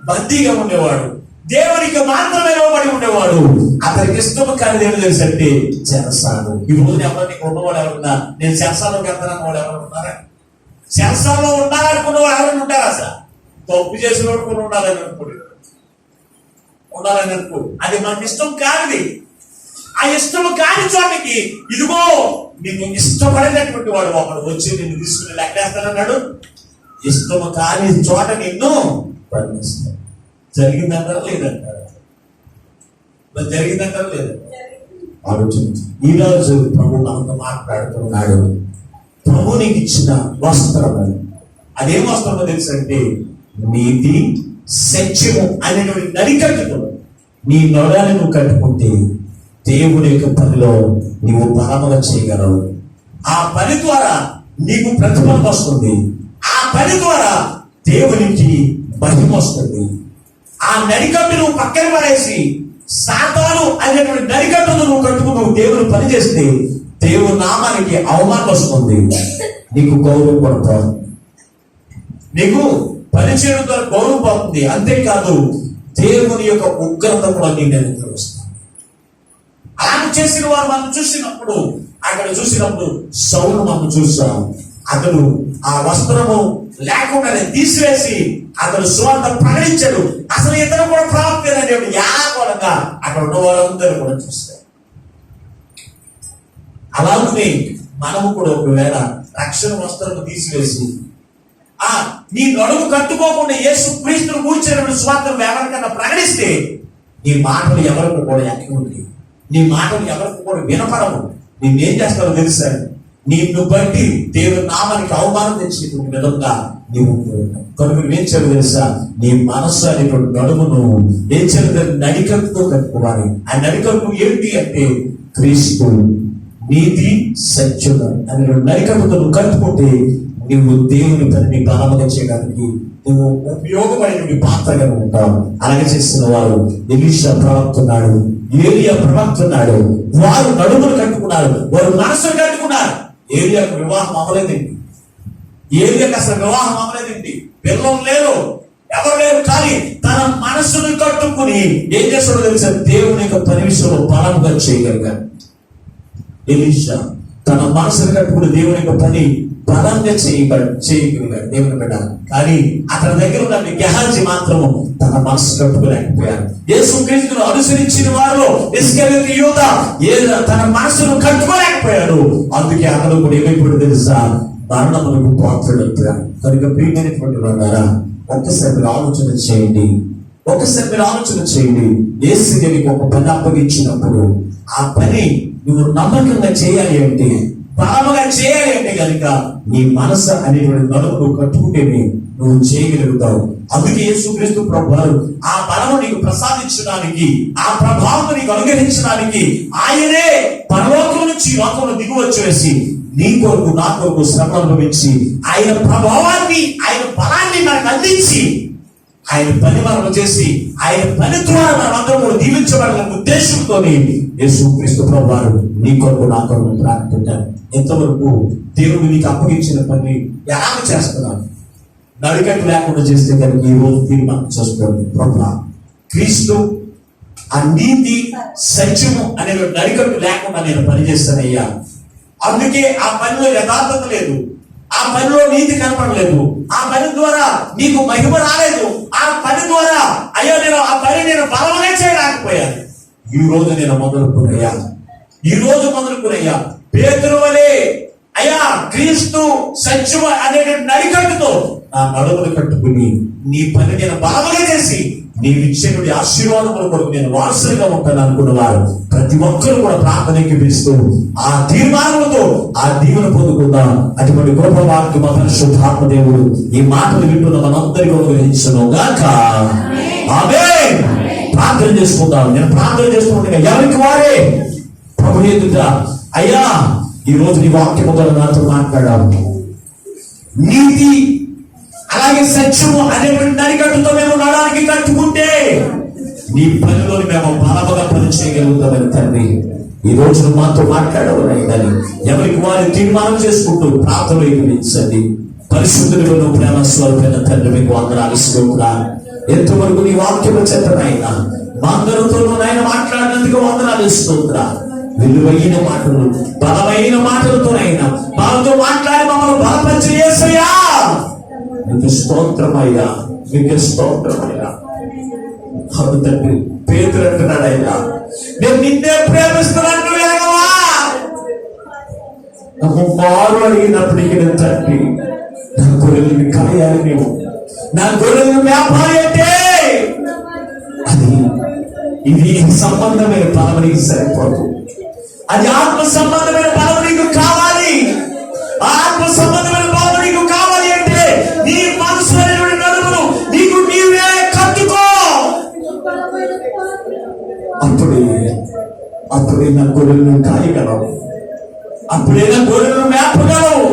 బందీగా ఉండేవాడు, దేవునికి మాత్రమే లోబడి ఉండేవాడు. అతనికి ఇష్టము కానీ ఏమి తెలుసు అంటే చెరసాలు. ఈ రోజు ఎవరికి ఉన్నవాడు ఎవరున్నా నేను చెరసాలోకి వెళ్తానన్న వాడు ఎవరు ఉన్నారా? చెరసాలో ఉండాలనుకున్న వాడు ఎవరైనా ఉంటారా? అసలు తప్పు చేసిన వాడు కూడా ఉండాలని అనుకో. అది మనకి ఇష్టం కానిది. ఆ ఇష్టము కాని చోటకి ఇదిగో నీకు ఇష్టపడినటువంటి వాడు ఒకడు వచ్చి నిన్ను తీసుకుని లెక్కేస్తానన్నాడు. ఇష్టము కాని చోట నిన్ను బంధిస్తాడు. జరిగిందంటారా లేదంటారా? జరిగిందంటారా లేదంటారా? ఆలోచించి ఈరోజు ప్రభు మనతో మాట్లాడుతున్నాడు. ప్రభు నీకు ఇచ్చిన వస్త్రం అదేం వస్త్రమో తెలుసు అంటే నీతి సత్యము అనేటువంటి నడికట్టుతో నీ నొడాన్ని నువ్వు కట్టుకుంటే దేవుని యొక్క పనిలో నీవు బలముగా చేయగలవు. ఆ పని ద్వారా నీకు ప్రతిఫలం వస్తుంది. ఆ పని ద్వారా దేవునికి మహిమ వస్తుంది. ఆ నడికట్టు నువ్వు పక్కన పడేసి సాతాను అనేటువంటి నడికట్టును నువ్వు కట్టుకుని నువ్వు దేవుని పని చేస్తే దేవుని నామానికి అవమానం వస్తుంది. నీకు గౌరవం పడుతుంది. నీకు పని చేయడం ద్వారా గౌరవం పడుతుంది. అంతేకాదు దేవుని యొక్క ఉగ్రత కూడా నీ దగ్గర వస్తుంది. అలా చేసిన వారు మనం చూసినప్పుడు సౌలు మనం చూసాం. అతడు ఆ వస్త్రము లేకుండానే తీసివేసి అతడు సువార్త ప్రకటించాడు. అసలు ఇతను కూడా ప్రాప్తి అనేవి యాగోళంగా అక్కడ ఉన్న వారందరూ కూడా చూస్తారు. అలాగే మనము కూడా ఒకవేళ రక్షణ వస్త్రము తీసివేసి నీ నడుము కట్టుకోకుండా యేసు క్రీస్తును కూర్చున్నప్పుడు స్వార్థం ఎవరికన్నా ప్రకటిస్తే నీ మాటలు ఎవరికి కూడా ఎక్కడి, నీ మాటలు ఎవరికి కూడా వినపడవు. నేనేం చేస్తావో తెలుసా? నిన్ను బట్టి దేవుని నామానికి అవమానం తెచ్చేటువంటి విధంగా నీవు కనుక ఏం చేయదు తెలుసా? నీ మనస్సు అనేటువంటి నడుమును ఏం చేయదు? నడికట్టుతో కట్టుకోవాలి. ఆ నడికట్టు ఏంటి అంటే క్రీస్తు నీతి సత్యం అనే నడికట్టుతో నువ్వు కట్టుకుంటే నువ్వు దేవుని పనిని బలముగా చేయడానికి నువ్వు ఉపయోగపడిన పాత్రగా ఉంటావు. అలాగే చేస్తున్న వారు ఎలీషా ప్రవక్తున్నాడు, ఏలియా ప్రవక్తున్నాడు. వారు నడుములు కట్టుకున్నారు, వారు మనసును కట్టుకున్నారు. ఏలియాకు వివాహం అవ్వలేదండి. ఏలియాకి అసలు వివాహం అవ్వలేదండి, పిల్లలు లేరు, ఎవరు లేరు. కానీ తన మనసును కట్టుకుని ఏం చేస్తాడో తెలుసా, దేవుని యొక్క పని విషయంలో బలంగా చేయగలిగాడు. ఎలీషా తన మనసును కట్టుకుని దేవుని యొక్క పని బలంగా చేయగలిగాడు దేవుని బిడ్డ. కానీ అతని దగ్గర ఉన్న గెహాజీ మాత్రము తన మనసు కట్టుకోలేకపోయాడు. యేసుక్రీస్తును అనుసరించిన వారిలో ఇస్కరియోతు యూదా తన మనసును కట్టుకోలేకపోయాడు. అందుకే అతను కూడా ఏమైపోయాడు తెలుసా, మరణములకు పాత్రుడైపోయాడు. కనుక ప్రియమైనటువంటి వారా, ఒక్కసారి మీరు ఆలోచన చేయండి. యేసు నీకు ఒక పని అప్పగించినప్పుడు ఆ పని నువ్వు నమ్మకంగా చేయాలి అంటే, బలముగా చేయాలి అంటే కనుక నీ మనసు అనేటువంటి నలుగురు కట్టుకుంటేనే నువ్వు చేయగలుగుతావు. అందుకే యేసుక్రీస్తు ప్రభువారు ఆ బలము నీకు ప్రసాదించడానికి, ఆ ప్రభావం నీకు అనుగ్రహించడానికి ఆయనే పరలోకం నుంచి లోకంలో దిగువచ్చి వేసి నీ కొరకు నా కొరకు శ్రమ అనుభవించి ఆయన ప్రభావాన్ని, ఆయన బలాన్ని మనకు అందించి ఆయన పని మనం చేసి ఆయన పని ద్వారా మనమందరం కూడా దీవించబడాలనే ఉద్దేశంతో యేసుక్రీస్తు ప్రభువారు నీ కొరకు నా కొరకు ప్రార్థించారు. ఎంతవరకు దేవుడు నీకు అప్పగించిన పని ఎలా చేస్తున్నాను, నడికట్టు లేకుండా చేస్తే కనుక ఈ రోజు తీర్మానం చేసుకోండి. ప్రభువా, క్రీస్తు ఆ నీతి సత్యము అనే నడికట్టు లేకుండా నేను పనిచేస్తానయ్యా. అందుకే ఆ పనిలో యథార్థత లేదు, ఆ పనిలో నీతి కనపడలేదు, ఆ పని ద్వారా నీకు మహిమ రాలేదు, ఆ పని ద్వారా అయ్యో నేను ఆ పని నేను బలమే చేయలేకపోయాను. ఈ రోజు నేను మొదలుకునయ్యా పేతురు వలె అయ్యా క్రీస్తు సత్యము అనే నడికట్టుతో నా నడుములు కట్టుకుని నీ పని నేను బలముగా చేసి నీవిచ్చేటువంటి ఆశీర్వాదముల కొరకు నేను వారసులుగా ఉంటాను అనుకున్న వారు ప్రతి ఒక్కరు కూడా ప్రార్థనకి పిలుస్తూ ఆ తీర్మానములతో ఆ దీవెన పొందుకుందాం. అటువంటి గొప్ప వాక్యం మా పరిశుద్ధాత్మ దేవుడు ఈ మాటలు వింటున్న మనందరికీ అనుగ్రహించును గాక. ఆమేన్. ప్రార్థన చేసుకుందాం. నేను ప్రార్థన చేసుకుంటున్నా ఎవరికి వారే ప్రభు ఎదుట, అయ్యా ఈ రోజు నీ వాక్యము ద్వారా నాతో మాట్లాడాము. నీతి అలాగే సత్యము అనేటువంటి నడికట్టుతో మేము నడడానికి కట్టుకుంటే నీ పనిలో మేము బలముగా పని చేయగలుగుతామని తండ్రి ఈ రోజు మాతో మాట్లాడవలైందని ఎవరికి వారు తీర్మానం చేసుకుంటూ ప్రార్థన ఏర్పించండి. పరిశుద్ధులను ప్రేమ స్వరూపమైన తండ్రి మీకు వందనాలు స్తోత్రాలు. ఎంతవరకు నీ వాక్యము చేతనైనా మా అందరితో నాయన మాట్లాడినందుకు వందనాలు స్తోత్రాలు. విలువైన మాటలు, బలమైన మాటలతోనైనా వాళ్ళతో మాట్లాడి మమ్మల్ని బలపరిచి యేసయ్యా మీకు స్తోత్రమయ్యా, మీకు స్తోత్రమయ్యా. అవును తండ్రి, పేతురు అంటున్నాడు అయ్యా నేను నిన్నే ప్రేమిస్తున్నాను వేగవా. మారు అడిగినప్పటికీ తండ్రి నా గొర్రెలను కాయాలి, నీవు నా గొర్రెలను వ్యాపారి అంటే అది ఇది సంబంధమైన బలం నీకు సరిపోదు, అది ఆత్మ సంబంధమైన బలం నీకు కావాలి. ఆత్మ సంబంధమైన బలం నీకు కావాలి అంటే నీ మనసు నడుమును నీకు నీవే కట్టుకో. అప్పుడే నా గొర్రెలను కాయగలవు, అప్పుడే నా గొర్రెలను మేపగలవు.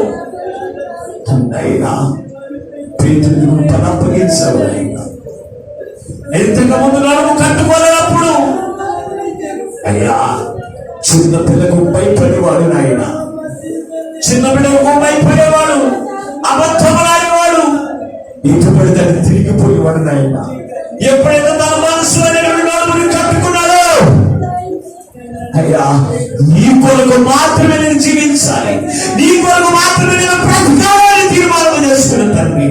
అయినా పేతురును పనప్పగించావు. అయినా ఎంతకు ముందు నడుము కట్టుకోలేనప్పుడు అయ్యా చిన్న పిల్లకు భయపడేవాడు నాయన, చిన్న పిల్లలకు భయపడేవాడు, అబద్ధమలాడేవాడు, ఎప్పుడు దాన్ని తిరిగిపోయేవాడు నాయన. ఎప్పుడైతే తన మనసు నడుముని కట్టుకున్నాడో అయ్యా నీ కొరకు మాత్రమే నేను జీవించాలి, నీ కొరకు మాత్రమే నేను బ్రతకాలని తీర్మానం చేసుకున్న తండ్రి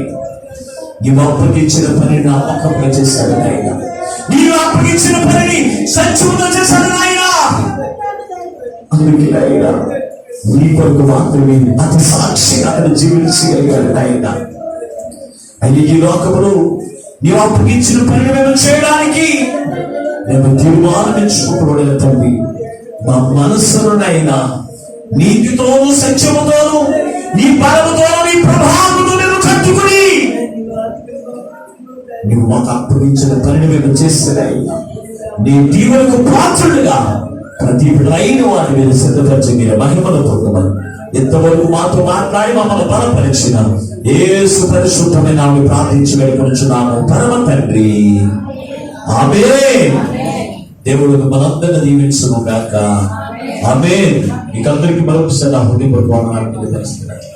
నీవు అప్పగించిన పని నమ్మకంగా చేశాడు నాయన, నీవు అప్పగించిన పనిని సత్యముతో చేశాడు నాయన. అందుకే ఆయన నీ కొరకు మాత్రమే అతి సాక్షిగా అతను జీవించగలిగాడు ఆయన. అయ్యి ఈ లోకములు నీవు అప్పగించిన పని మేము చేయడానికి మేము తీర్మానించుకోవడం తండ్రి. మా మనస్సులోనైనా నీతితోనూ సత్యముతోనూ నీ బలముతోనూ నీ ప్రభావముతో మేము కట్టుకుని నువ్వు మాకు అప్పగించిన పనిని మేము చేస్తున్నాయినా నీ దీవులకు పాత్రులుగా ప్రతి బిడ్డలైన వారి మీద సిద్ధపరిచి మీరు మహిమలు పొందమని ఎంతవరకు మాతో మాట్లాడి మమ్మల్ని బలపరిచిన యేసు పరిశుద్ధమైన నామమున ప్రార్థించి వేడుకొనుచున్నాము పరమ తండ్రి. ఆమేన్. దేవుడు మనందరిని దీవించును గాక. ఆమేన్. మీకందరికీ మరొకసారి హృదయపూర్వక వందనాలు తెలియజేస్తున్నాను.